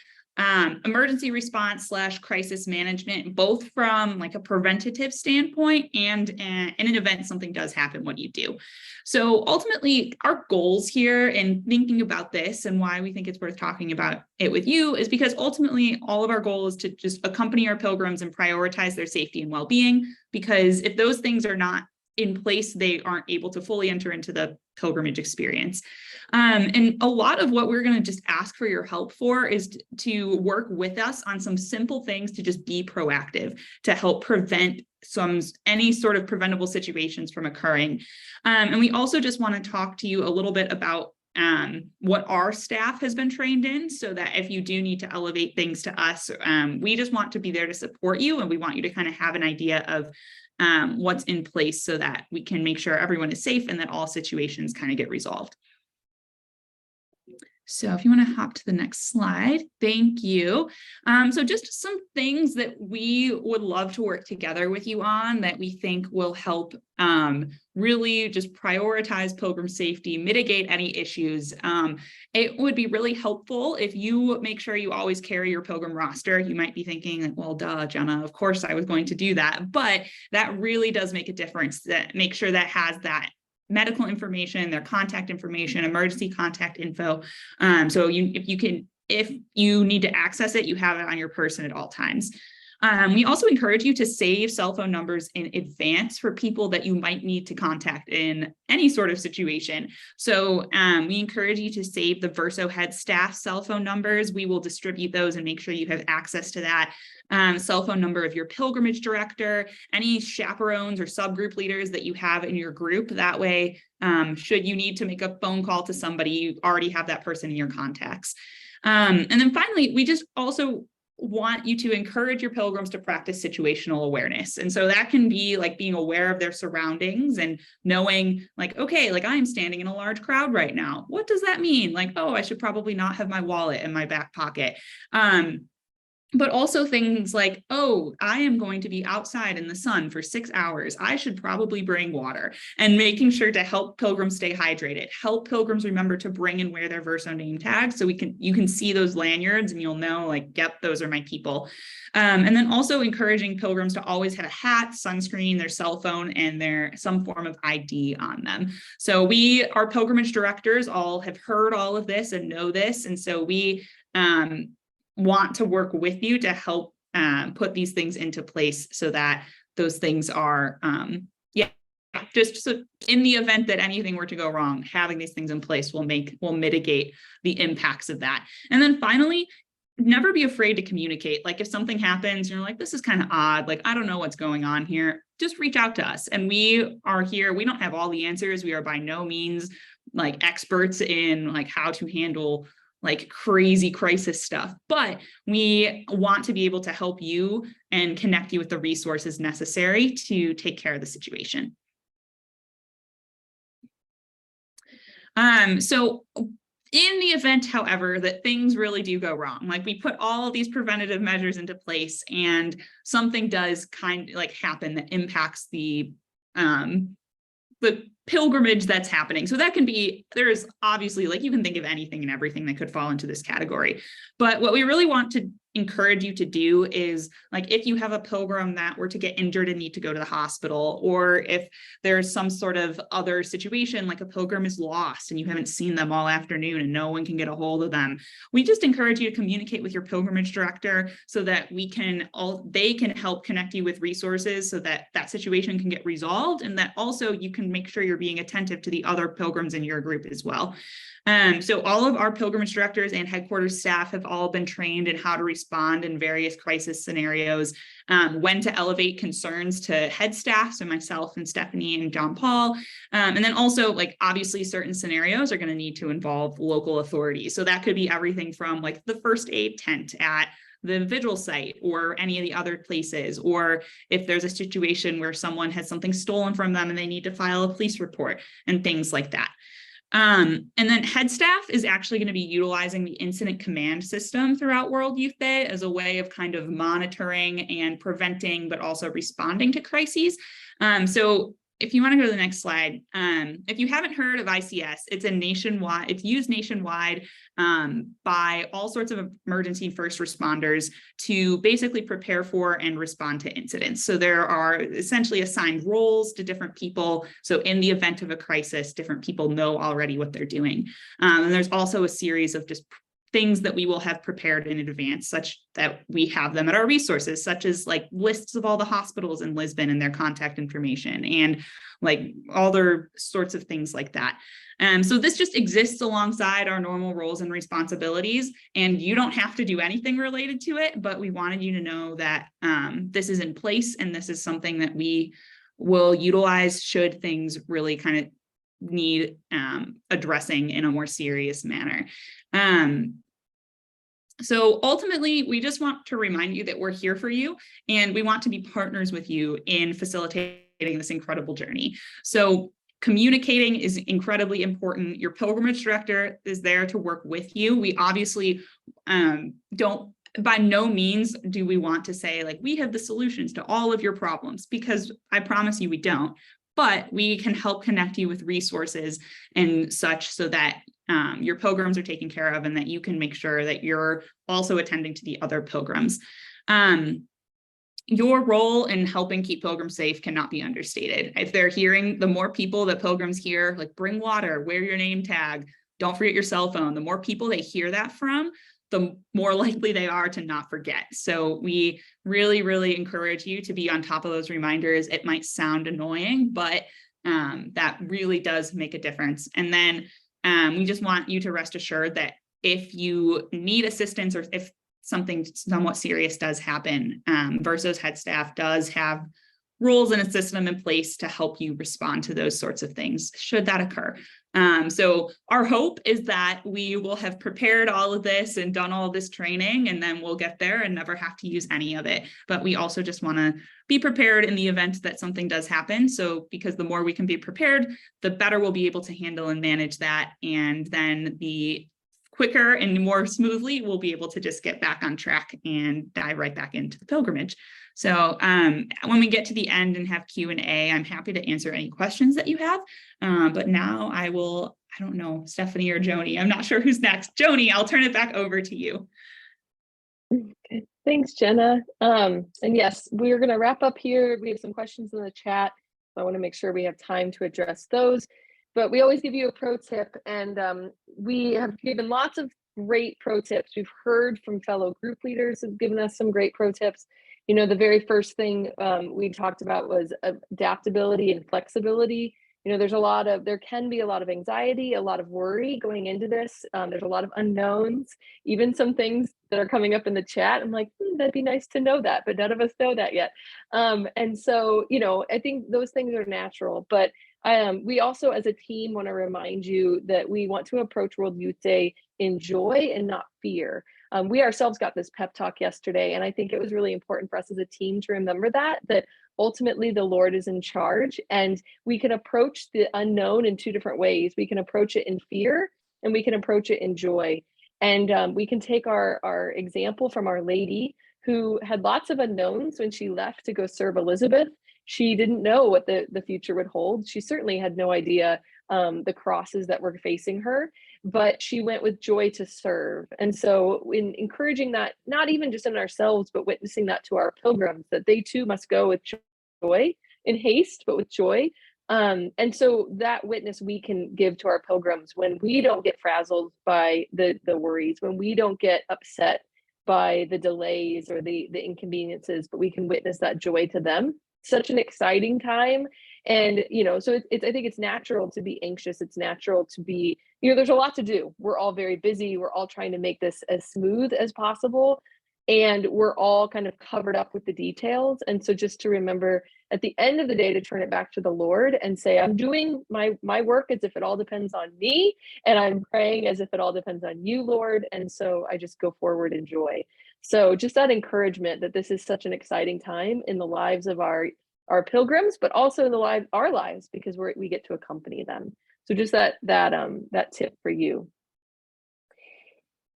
emergency response / crisis management, both from like a preventative standpoint and in an event something does happen, what do you do? So ultimately, our goals here in thinking about this and why we think it's worth talking about it with you is because ultimately all of our goal is to just accompany our pilgrims and prioritize their safety and well-being, because if those things are not in place, they aren't able to fully enter into the pilgrimage experience. And a lot of what we're going to just ask for your help for is to work with us on some simple things to just be proactive, to help prevent any sort of preventable situations from occurring. And we also just want to talk to you a little bit about what our staff has been trained in, so that if you do need to elevate things to us, we just want to be there to support you, and we want you to kind of have an idea of what's in place so that we can make sure everyone is safe and that all situations kind of get resolved. So if you want to hop to the next slide, thank you. So just some things that we would love to work together with you on that we think will help really just prioritize pilgrim safety, mitigate any issues. It would be really helpful if you make sure you always carry your pilgrim roster. You might be thinking, well, duh, Jenna, of course I was going to do that, but that really does make a difference. That make sure that has that medical information, their contact information, emergency contact info. So if you need to access it, you have it on your person at all times. We also encourage you to save cell phone numbers in advance for people that you might need to contact in any sort of situation. So we encourage you to save the Verso Head staff cell phone numbers. We will distribute those and make sure you have access to that. Cell phone number of your pilgrimage director, any chaperones or subgroup leaders that you have in your group. That way, should you need to make a phone call to somebody, you already have that person in your contacts. And then finally, we just also want you to encourage your pilgrims to practice situational awareness. And so that can be like being aware of their surroundings and knowing like, okay, like I'm standing in a large crowd right now. What does that mean? Like, oh, I should probably not have my wallet in my back pocket. But also things like, oh, I am going to be outside in the sun for 6 hours. I should probably bring water, and making sure to help pilgrims stay hydrated, help pilgrims remember to bring and wear their Verso name tags. So you can see those lanyards and you'll know like, yep, those are my people. And then also encouraging pilgrims to always have a hat, sunscreen, their cell phone, and some form of ID on them. So our pilgrimage directors all have heard all of this and know this. And so want to work with you to help put these things into place so that those things are, just so in the event that anything were to go wrong, having these things in place will mitigate the impacts of that. And then finally, never be afraid to communicate. Like if something happens, you're like, this is kind of odd, like, I don't know what's going on here, just reach out to us. And we are here. We don't have all the answers. We are by no means like experts in like how to handle like crazy crisis stuff, but we want to be able to help you and connect you with the resources necessary to take care of the situation. So in the event, however, that things really do go wrong, like we put all of these preventative measures into place and something does happen that impacts the pilgrimage that's happening. So that can be, there's obviously like, you can think of anything and everything that could fall into this category. But what we really want to encourage you to do is like, if you have a pilgrim that were to get injured and need to go to the hospital, or if there's some sort of other situation, like a pilgrim is lost and you haven't seen them all afternoon and no one can get a hold of them, we just encourage you to communicate with your pilgrimage director so that they can help connect you with resources so that that situation can get resolved, and that also you can make sure you're being attentive to the other pilgrims in your group as well. So all of our pilgrimage directors and headquarters staff have all been trained in how to respond in various crisis scenarios, when to elevate concerns to head staff, so myself and Stephanie and John Paul, and then also like obviously certain scenarios are going to need to involve local authorities. So that could be everything from like the first aid tent at the vigil site or any of the other places, or if there's a situation where someone has something stolen from them and they need to file a police report and things like that. And then head staff is actually going to be utilizing the incident command system throughout World Youth Day as a way of kind of monitoring and preventing, but also responding to crises. So if you want to go to the next slide, if you haven't heard of ICS, it's used nationwide by all sorts of emergency first responders to basically prepare for and respond to incidents. So there are essentially assigned roles to different people. So in the event of a crisis, different people know already what they're doing. And there's also a series of just things that we will have prepared in advance, such that we have them at our resources, such as like lists of all the hospitals in Lisbon and their contact information and like other sorts of things like that. So this just exists alongside our normal roles and responsibilities, and you don't have to do anything related to it, but we wanted you to know that this is in place and this is something that we will utilize should things really kind of need addressing in a more serious manner. So ultimately, we just want to remind you that we're here for you and we want to be partners with you in facilitating this incredible journey. So communicating is incredibly important. Your pilgrimage director is there to work with you. We obviously don't, by no means do we want to say like, we have the solutions to all of your problems, because I promise you we don't, but we can help connect you with resources and such so that your pilgrims are taken care of and that you can make sure that you're also attending to the other pilgrims. Your role in helping keep pilgrims safe cannot be understated. If they're hearing, the more people that pilgrims hear, like bring water, wear your name tag, don't forget your cell phone, the more people they hear that from, the more likely they are to not forget. So we really, really encourage you to be on top of those reminders. It might sound annoying, but that really does make a difference. And then we just want you to rest assured that if you need assistance or if something somewhat serious does happen, Verso's head staff does have rules and a system in place to help you respond to those sorts of things, should that occur. So our hope is that we will have prepared all of this and done all of this training, and then we'll get there and never have to use any of it. But we also just want to be prepared in the event that something does happen. So because the more we can be prepared, the better we'll be able to handle and manage that. And then the quicker and more smoothly, we'll be able to just get back on track and dive right back into the pilgrimage. So when we get to the end and have Q&A, I'm happy to answer any questions that you have. But now I don't know, Stephanie or Joni, I'm not sure who's next. Joni, I'll turn it back over to you. Okay. Thanks, Jenna. And yes, we're going to wrap up here. We have some questions in the chat, so I want to make sure we have time to address those. But we always give you a pro tip, and we have given lots of great pro tips. We've heard from fellow group leaders who've given us some great pro tips. You know, the very first thing we talked about was adaptability and flexibility. You know, there can be a lot of anxiety, a lot of worry going into this. There's a lot of unknowns, even some things that are coming up in the chat. I'm like, that'd be nice to know that, but none of us know that yet. And so, you know, I think those things are natural, but we also as a team want to remind you that we want to approach World Youth Day in joy and not fear. We ourselves got this pep talk yesterday, and I think it was really important for us as a team to remember that ultimately the Lord is in charge, and we can approach the unknown in two different ways. We can approach it in fear, and we can approach it in joy. And we can take our example from Our Lady, who had lots of unknowns when she left to go serve Elizabeth. She didn't know what the future would hold. She certainly had no idea the crosses that were facing her, but she went with joy to serve. And so in encouraging that, not even just in ourselves, but witnessing that to our pilgrims, that they too must go with joy, in haste, but with joy. And so that witness we can give to our pilgrims when we don't get frazzled by the worries, when we don't get upset by the delays or the inconveniences, but we can witness that joy to them. Such an exciting time. And, you know, so I think it's natural to be anxious. It's natural to be, you know, there's a lot to do. We're all very busy. We're all trying to make this as smooth as possible. And we're all kind of covered up with the details. And so just to remember at the end of the day to turn it back to the Lord and say, I'm doing my work as if it all depends on me. And I'm praying as if it all depends on you, Lord. And so I just go forward in joy. So just that encouragement that this is such an exciting time in the lives of our pilgrims, but also in our lives, because we get to accompany them. So just that tip for you.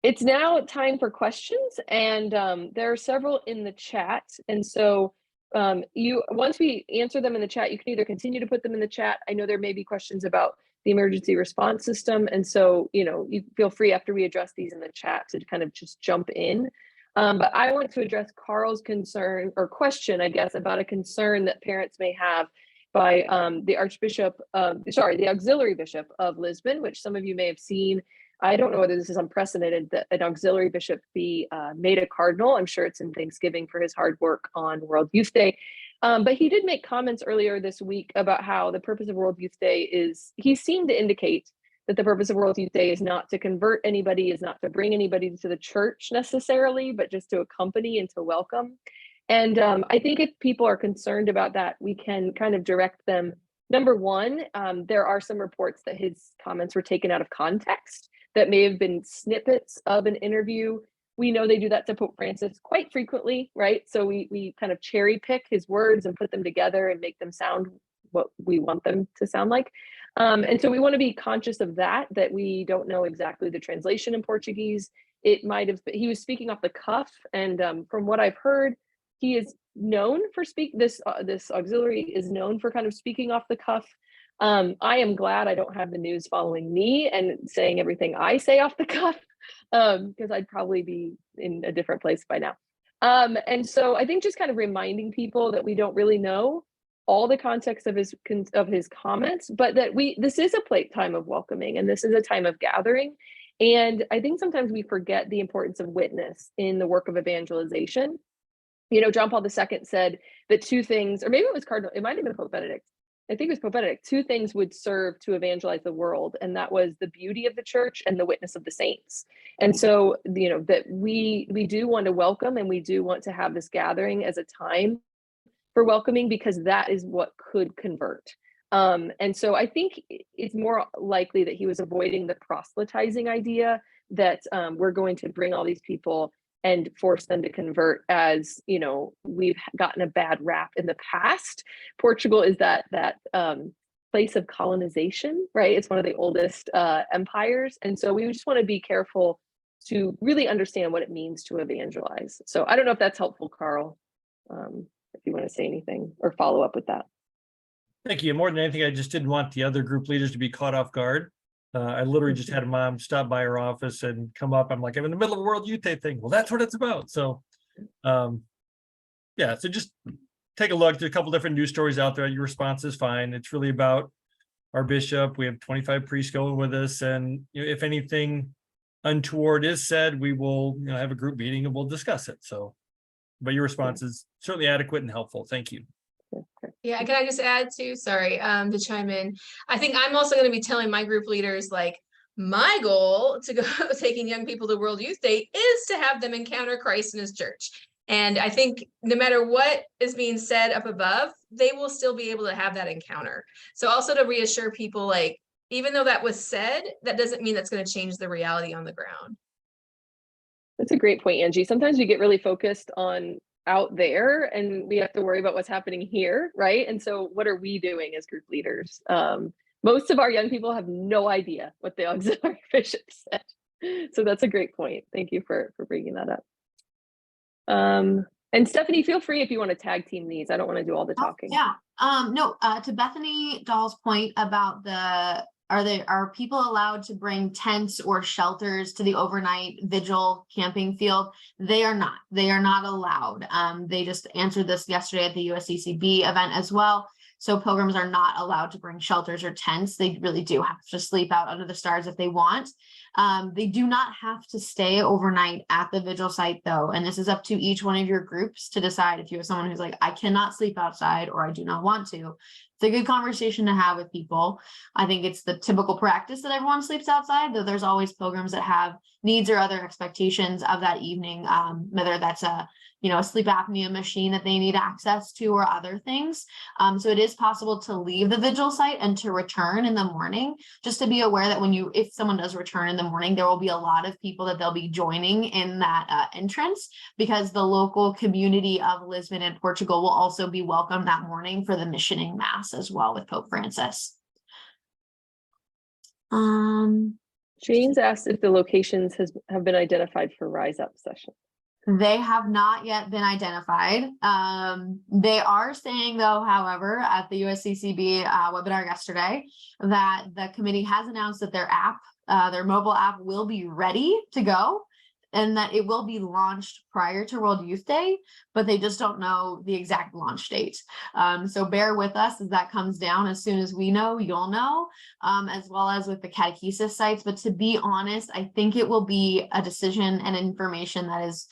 It's now time for questions, and there are several in the chat. And so once we answer them in the chat, you can either continue to put them in the chat. I know there may be questions about the emergency response system. And so, you know, you feel free after we address these in the chat to kind of just jump in. But I want to address Carl's concern or question, I guess, about a concern that parents may have by the auxiliary bishop of Lisbon, which some of you may have seen. I don't know whether this is unprecedented that an auxiliary bishop be made a cardinal. I'm sure it's in Thanksgiving for his hard work on World Youth Day. But he did make comments earlier this week about how the purpose of World Youth Day he seemed to indicate that the purpose of World Youth Day is not to convert anybody, is not to bring anybody to the church necessarily, but just to accompany and to welcome. And I think if people are concerned about that, we can kind of direct them. Number one, there are some reports that his comments were taken out of context, that may have been snippets of an interview. We know they do that to Pope Francis quite frequently, right? So we kind of cherry pick his words and put them together and make them sound what we want them to sound like. And so we want to be conscious of that we don't know exactly the translation in Portuguese. He was speaking off the cuff. And from what I've heard, he is known for this auxiliary is known for kind of speaking off the cuff. I am glad I don't have the news following me and saying everything I say off the cuff, because I'd probably be in a different place by now. And so I think just kind of reminding people that we don't really know all the context of his comments, but that this is a time of welcoming, and this is a time of gathering. And I think sometimes we forget the importance of witness in the work of evangelization. You know, John Paul II said that two things, or maybe it was Cardinal, it might have been Pope Benedict. I think it was Pope Benedict. Two things would serve to evangelize the world, and that was the beauty of the church and the witness of the saints. And so, you know, that we do want to welcome, and we do want to have this gathering as a time for welcoming, because that is what could convert. And so I think it's more likely that he was avoiding the proselytizing idea that we're going to bring all these people and force them to convert, as, you know, we've gotten a bad rap in the past. Portugal is that place of colonization, right? It's one of the oldest empires. And so we just want to be careful to really understand what it means to evangelize. So I don't know if that's helpful, Carl, if you want to say anything or follow up with that. Thank you. More than anything, I just didn't want the other group leaders to be caught off guard. I literally just had a mom stop by her office and come up. I'm like, I'm in the middle of a World Youth Day thing. Well, that's what it's about. So, yeah, so just take a look. There's a couple different news stories out there. Your response is fine. It's really about our bishop. We have 25 priests going with us. And, you know, if anything, untoward is said, we will, have a group meeting and we'll discuss it. So, but your response is certainly adequate and helpful. Thank you. Yeah, can I just add too, sorry, to chime in. I think I'm also gonna be telling my group leaders, like, my goal to go taking young people to World Youth Day is to have them encounter Christ in his church. And I think no matter what is being said up above, they will still be able to have that encounter. So also to reassure people, like, even though that was said, that doesn't mean that's gonna change the reality on the ground. That's a great point, Angie. Sometimes we get really focused on out there and we have to worry about what's happening here, right? And so what are we doing as group leaders? Most of our young people have no idea what the auxiliary bishop said. So that's a great point. Thank you for bringing that up. And Stephanie, feel free if you want to tag team these. I don't want to do all the talking. Yeah, no, to Bethany Dahl's point about are people allowed to bring tents or shelters to the overnight vigil camping field? They are not allowed. They just answered this yesterday at the USCCB event as well. So pilgrims are not allowed to bring shelters or tents. They really do have to sleep out under the stars if they want. They do not have to stay overnight at the vigil site though. And this is up to each one of your groups to decide. If you have someone who's like, I cannot sleep outside or I do not want to, it's a good conversation to have with people. I think it's the typical practice that everyone sleeps outside, though there's always pilgrims that have needs or other expectations of that evening, whether that's a sleep apnea machine that they need access to or other things. So it is possible to leave the vigil site and to return in the morning. Just to be aware that if someone does return in the morning, there will be a lot of people that they'll be joining in that entrance, because the local community of Lisbon and Portugal will also be welcome that morning for the missioning mass as well with Pope Francis. James asked if the locations have been identified for Rise Up session. They have not yet been identified. They are saying though, however, at the USCCB webinar yesterday, that the committee has announced that their mobile app will be ready to go and that it will be launched prior to World Youth Day, but they just don't know the exact launch date. So bear with us as that comes down. As soon as we know, you'll know, as well as with the catechesis sites. But to be honest, I think it will be a decision and information that is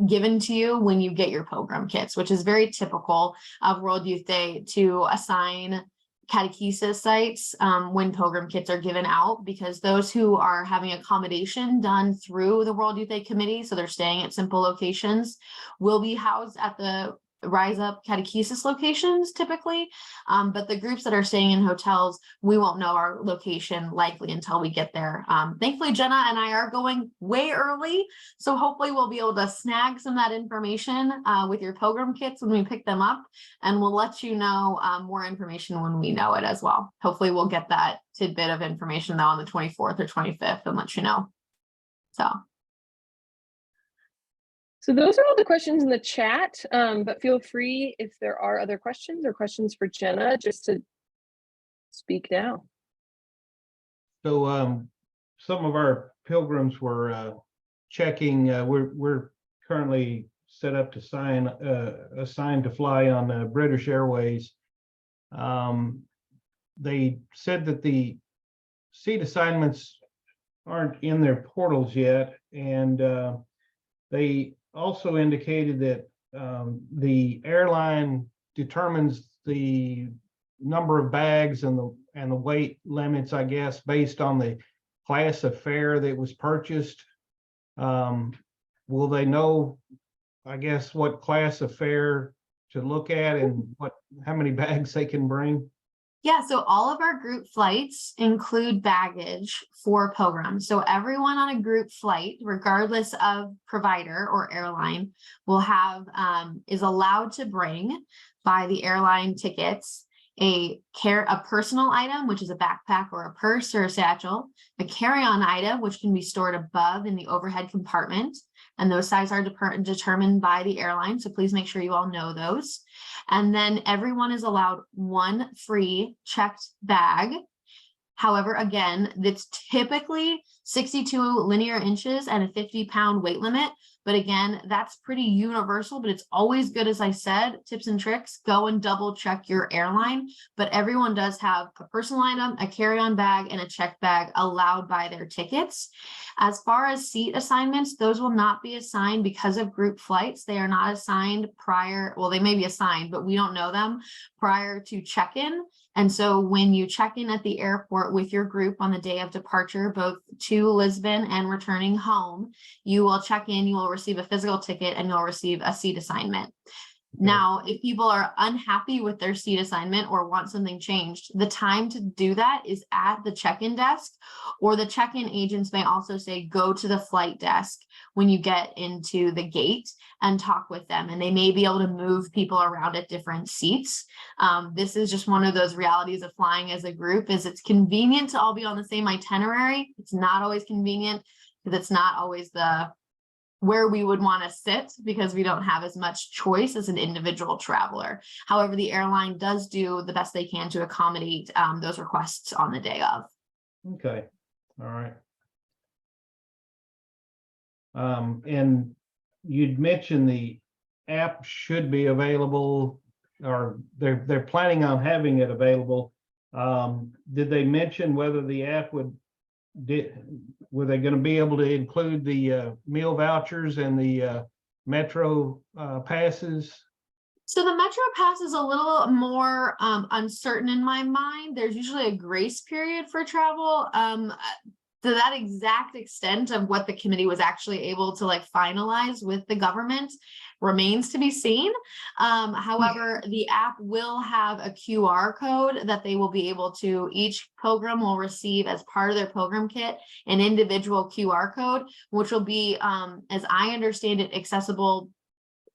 given to you when you get your program kits, which is very typical of World Youth Day to assign catechesis sites when program kits are given out, because those who are having accommodation done through the World Youth Day Committee, so they're staying at simple locations, will be housed at the Rise Up catechesis locations typically, but the groups that are staying in hotels, we won't know our location likely until we get there. Thankfully, Jenna and I are going way early, so hopefully we'll be able to snag some of that information with your pilgrim kits when we pick them up, and we'll let you know more information when we know it as well. Hopefully we'll get that tidbit of information though on the 24th or 25th and let you know. So those are all the questions in the chat, but feel free if there are other questions or questions for Jenna just to speak now. So some of our pilgrims were checking, we're currently set up to assigned to fly on British Airways. They said that the seat assignments aren't in their portals yet, and they also indicated that the airline determines the number of bags and the weight limits, I guess, based on the class of fare that was purchased. Will they know, I guess, what class of fare to look at and how many bags they can bring? Yeah, so all of our group flights include baggage for pilgrims. So everyone on a group flight, regardless of provider or airline, will have is allowed to bring by the airline tickets a personal item, which is a backpack or a purse or a satchel, a carry-on item, which can be stored above in the overhead compartment. And those sizes are determined by the airline. So please make sure you all know those. And then everyone is allowed one free checked bag However, again, that's typically 62 linear inches and a 50-pound weight limit. But again, that's pretty universal, but it's always good, as I said, tips and tricks, go and double check your airline. But everyone does have a personal item, a carry-on bag, and a check bag allowed by their tickets. As far as seat assignments, those will not be assigned because of group flights. They are not assigned prior, well, they may be assigned, but we don't know them prior to check-in. And so when you check in at the airport with your group on the day of departure, both to Lisbon and returning home, you will check in, you will receive a physical ticket, and you'll receive a seat assignment. Now, if people are unhappy with their seat assignment or want something changed, the time to do that is at the check-in desk, or the check-in agents may also say, go to the flight desk when you get into the gate and talk with them. And they may be able to move people around at different seats. This is just one of those realities of flying as a group, is it's convenient to all be on the same itinerary. It's not always convenient because it's not always where we would want to sit, because we don't have as much choice as an individual traveler. However, the airline does do the best they can to accommodate those requests on the day of. Okay, all right. And you'd mentioned the app should be available, or they're planning on having it available. Did they mention whether the app were they going to be able to include the meal vouchers and the Metro passes? So the Metro Pass is a little more uncertain in my mind. There's usually a grace period for travel. To that exact extent of what the committee was actually able to finalize with the government remains to be seen. However, the app will have a QR code that they will be able to, each pilgrim will receive as part of their program kit, an individual QR code, which will be, as I understand it, accessible,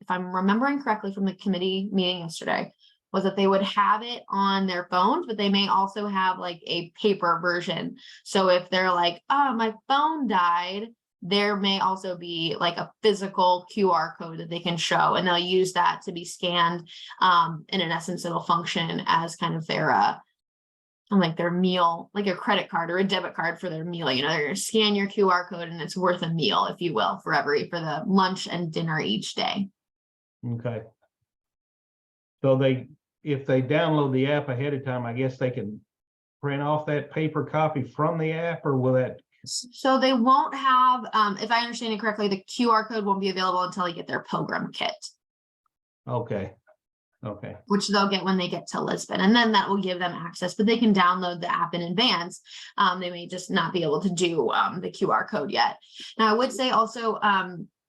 if I'm remembering correctly from the committee meeting yesterday, was that they would have it on their phones, but they may also have a paper version. So if they're like, oh, my phone died, there may also be a physical QR code that they can show, and they'll use that to be scanned. And in essence, it'll function as kind of their meal, like a credit card or a debit card for their meal. They're going to scan your QR code and it's worth a meal, if you will, for the lunch and dinner each day. Okay. So if they download the app ahead of time, I guess they can print off that paper copy from the app, or will that? So they won't have, if I understand it correctly, the QR code won't be available until they get their pilgrim kit. Okay. Okay. Which they'll get when they get to Lisbon, and then that will give them access, but they can download the app in advance. They may just not be able to do the QR code yet. Now, I would say also,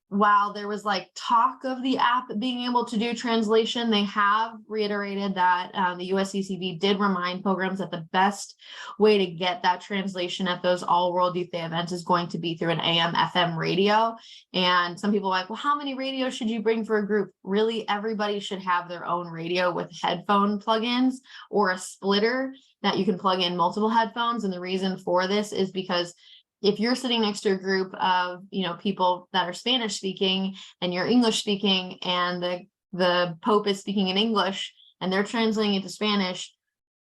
while there was talk of the app being able to do translation, they have reiterated that the USCCB did remind pilgrims that the best way to get that translation at those All World Youth Day events is going to be through an AM/FM radio. And some people are like, well, how many radios should you bring for a group? Really, everybody should have their own radio with headphone plugins or a splitter that you can plug in multiple headphones. And the reason for this is because if you're sitting next to a group of, people that are Spanish speaking and you're English speaking, and the Pope is speaking in English and they're translating it to Spanish,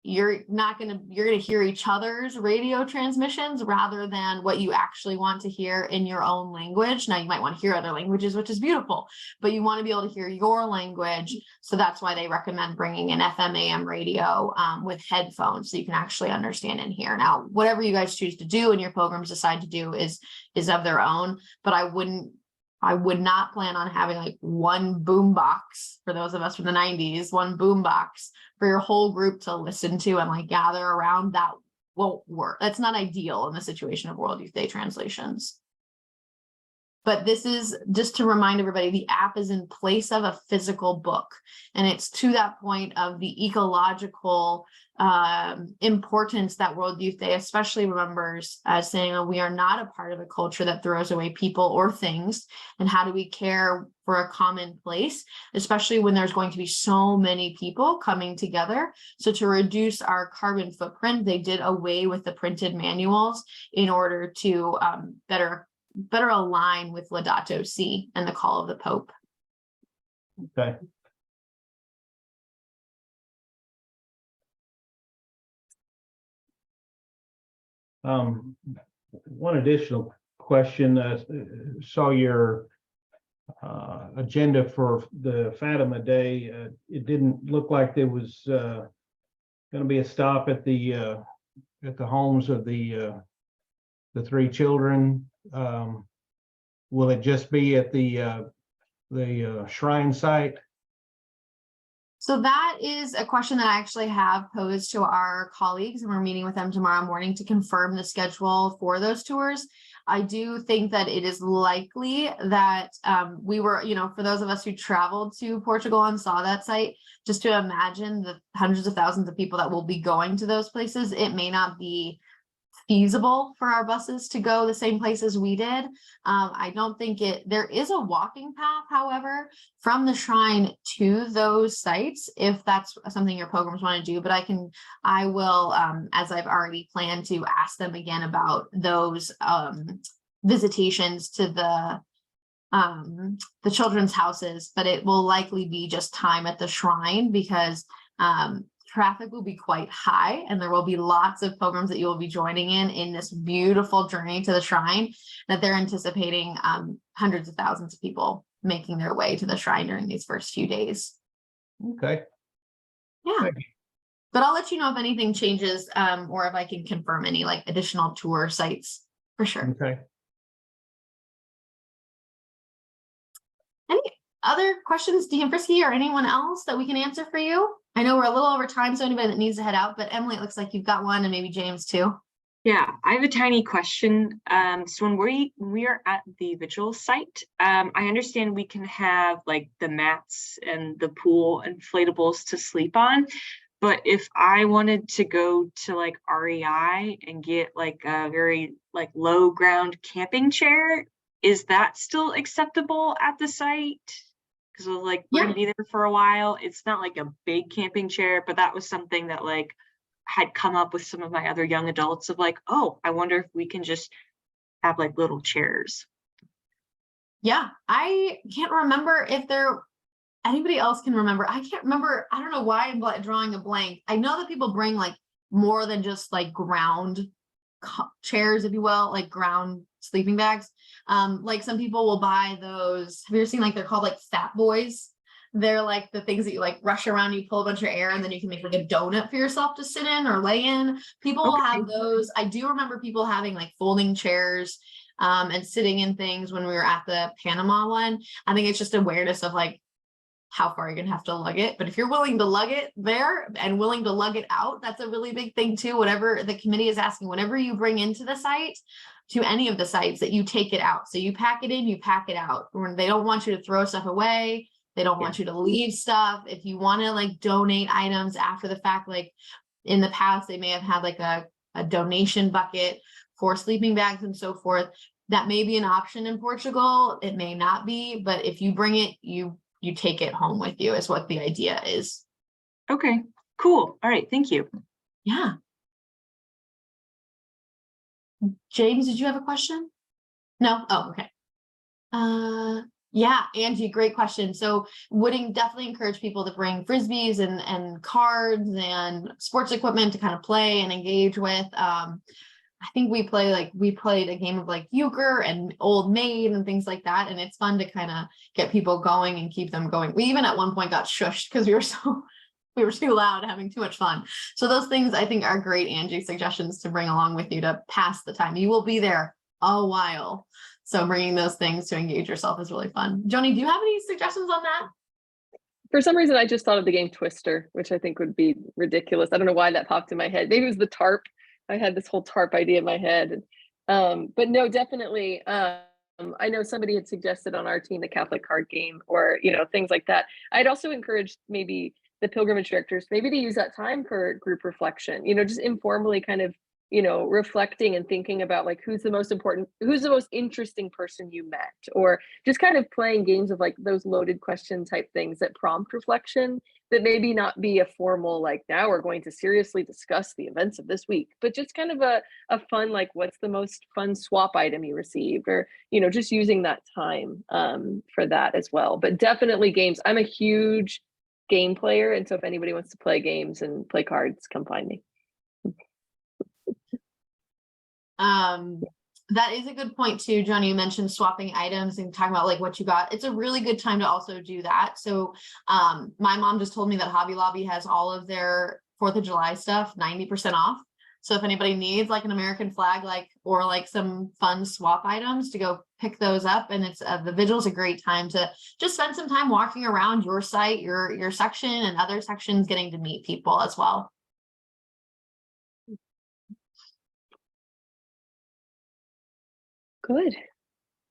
you're going to hear each other's radio transmissions rather than what you actually want to hear in your own language. Now, you might want to hear other languages, which is beautiful, but you want to be able to hear your language. So that's why they recommend bringing an FM AM radio with headphones so you can actually understand and hear. Now, whatever you guys choose to do and your programs decide to do is of their own, but I would not plan on having one boom box, for those of us from the 90s, one boom box for your whole group to listen to and gather around. That won't work. That's not ideal in the situation of World Youth Day translations. But this is just to remind everybody, the app is in place of a physical book. And it's to that point of the ecological importance that World Youth Day especially remembers, as saying we are not a part of a culture that throws away people or things. And how do we care for a common place, especially when there's going to be so many people coming together? So to reduce our carbon footprint, they did away with the printed manuals in order to better align with Laudato Si and the call of the Pope. Okay. One additional question, saw your agenda for the Fatima Day. It didn't look like there was going to be a stop at the homes of the 3 children. Will it just be at the shrine site? So that is a question that I actually have posed to our colleagues, and we're meeting with them tomorrow morning to confirm the schedule for those tours. I do think that it is likely that we were, for those of us who traveled to Portugal and saw that site, just to imagine the hundreds of thousands of people that will be going to those places, it may not be feasible for our buses to go the same places we did. I don't think there is a walking path, however, from the shrine to those sites, if that's something your pilgrims want to do. But I will, as I've already planned to ask them again about those visitations to the children's houses, but it will likely be just time at the shrine because traffic will be quite high and there will be lots of pilgrims that you will be joining in this beautiful journey to the shrine, that they're anticipating hundreds of thousands of people making their way to the shrine during these first few days. Okay. Yeah. Thank you. But I'll let you know if anything changes or if I can confirm any additional tour sites for sure. Okay. Any other questions, Dean Frisky, or anyone else that we can answer for you? I know we're a little over time, so anybody that needs to head out, but Emily, it looks like you've got one, and maybe James too. Yeah, I have a tiny question. So when we are at the vigil site, I understand we can have the mats and the pool inflatables to sleep on. But if I wanted to go to REI and get a very low ground camping chair, is that still acceptable at the site? Because we're gonna be there for a while. It's not a big camping chair, but that was something that had come up with some of my other young adults of oh, I wonder if we can just have little chairs. Yeah, I can't remember if anybody else can remember. I can't remember. I don't know why I'm drawing a blank. I know that people bring more than just ground chairs, if you will, ground sleeping bags. Some people will buy those. Have you ever seen they're called fat boys? They're the things that you rush around, you pull a bunch of air, and then you can make a donut for yourself to sit in or lay in. People will have those. I do remember people having folding chairs and sitting in things when we were at the Panama one. I think it's just awareness of how far you're gonna have to lug it. But if you're willing to lug it there and willing to lug it out, that's a really big thing too. Whatever the committee is asking, whatever you bring into the site, to any of the sites, that you take it out. So you pack it in, you pack it out. They don't want you to throw stuff away. They don't want you to leave stuff. If you want to donate items after the fact, in the past, they may have had a donation bucket for sleeping bags and so forth. That may be an option in Portugal. It may not be, but if you bring it, you take it home with you is what the idea is. Okay, cool. All right, thank you. Yeah. James, did you have a question? No? Oh, okay. Yeah, Angie, great question. So would definitely encourage people to bring Frisbees and cards and sports equipment to kind of play and engage with. I think we played a game of euchre and Old Maid and things like that. And it's fun to kind of get people going and keep them going. We even at one point got shushed because we were too loud, having too much fun. So those things I think are great, Angie, suggestions to bring along with you to pass the time. You will be there a while. So bringing those things to engage yourself is really fun. Joni, do you have any suggestions on that? For some reason, I just thought of the game Twister, which I think would be ridiculous. I don't know why that popped in my head. Maybe it was the tarp. I had this whole tarp idea in my head. But no, definitely. I know somebody had suggested on our team the Catholic card game or, things like that. I'd also encouraged maybe the pilgrimage directors maybe to use that time for group reflection, just informally kind of, reflecting and thinking about who's the most interesting person you met, or just kind of playing games of those loaded question type things that prompt reflection, that maybe not be a formal, now we're going to seriously discuss the events of this week, but just kind of a fun, what's the most fun swap item you received, or, just using that time for that as well. But definitely games. I'm a huge game player. And so if anybody wants to play games and play cards, come find me. That is a good point too, Johnny. You mentioned swapping items and talking about like what you got. It's a really good time to also do that. So my mom just told me that Hobby Lobby has all of their 4th of July stuff 90% off. So if anybody needs like an American flag, like, or like some fun swap items, to go pick those up. And it's the vigil's a great time to just spend some time walking around your site, your section and other sections, getting to meet people as well. Good.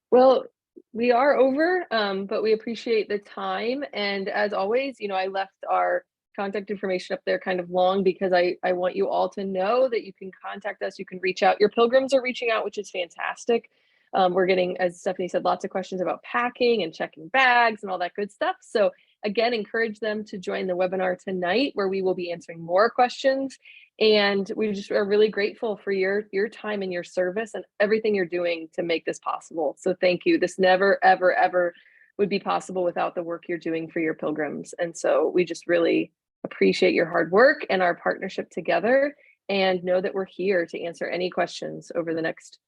Well, we are over, but we appreciate the time. And as always, I left our contact information up there kind of long because I want you all to know that you can contact us. You can reach out. Your pilgrims are reaching out, which is fantastic. We're getting, as Stephanie said, lots of questions about packing and checking bags and all that good stuff. So again, encourage them to join the webinar tonight, where we will be answering more questions. And we just are really grateful for your time and your service and everything you're doing to make this possible. So thank you. This never, ever, ever would be possible without the work you're doing for your pilgrims. And so we just really appreciate your hard work and our partnership together, and know that we're here to answer any questions over the next,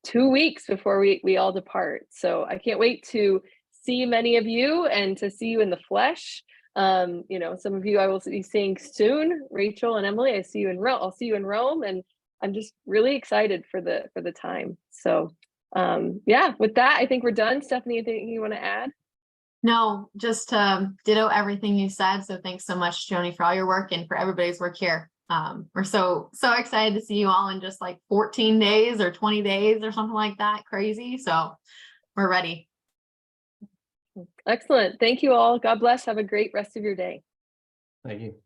2 weeks before we all depart. So I can't wait to see many of you and to see you in the flesh. Some of you I will be seeing soon. Rachel and Emily, I see you in Rome. I'll see you in Rome, and I'm just really excited for the time. So yeah, with that, I think we're done. Stephanie, anything you want to add? No, just ditto everything you said. So thanks so much, Joni, for all your work and for everybody's work here. We're so excited to see you all in just like 14 days or 20 days or something like that. Crazy. So we're ready. Excellent. Thank you all. God bless. Have a great rest of your day. Thank you.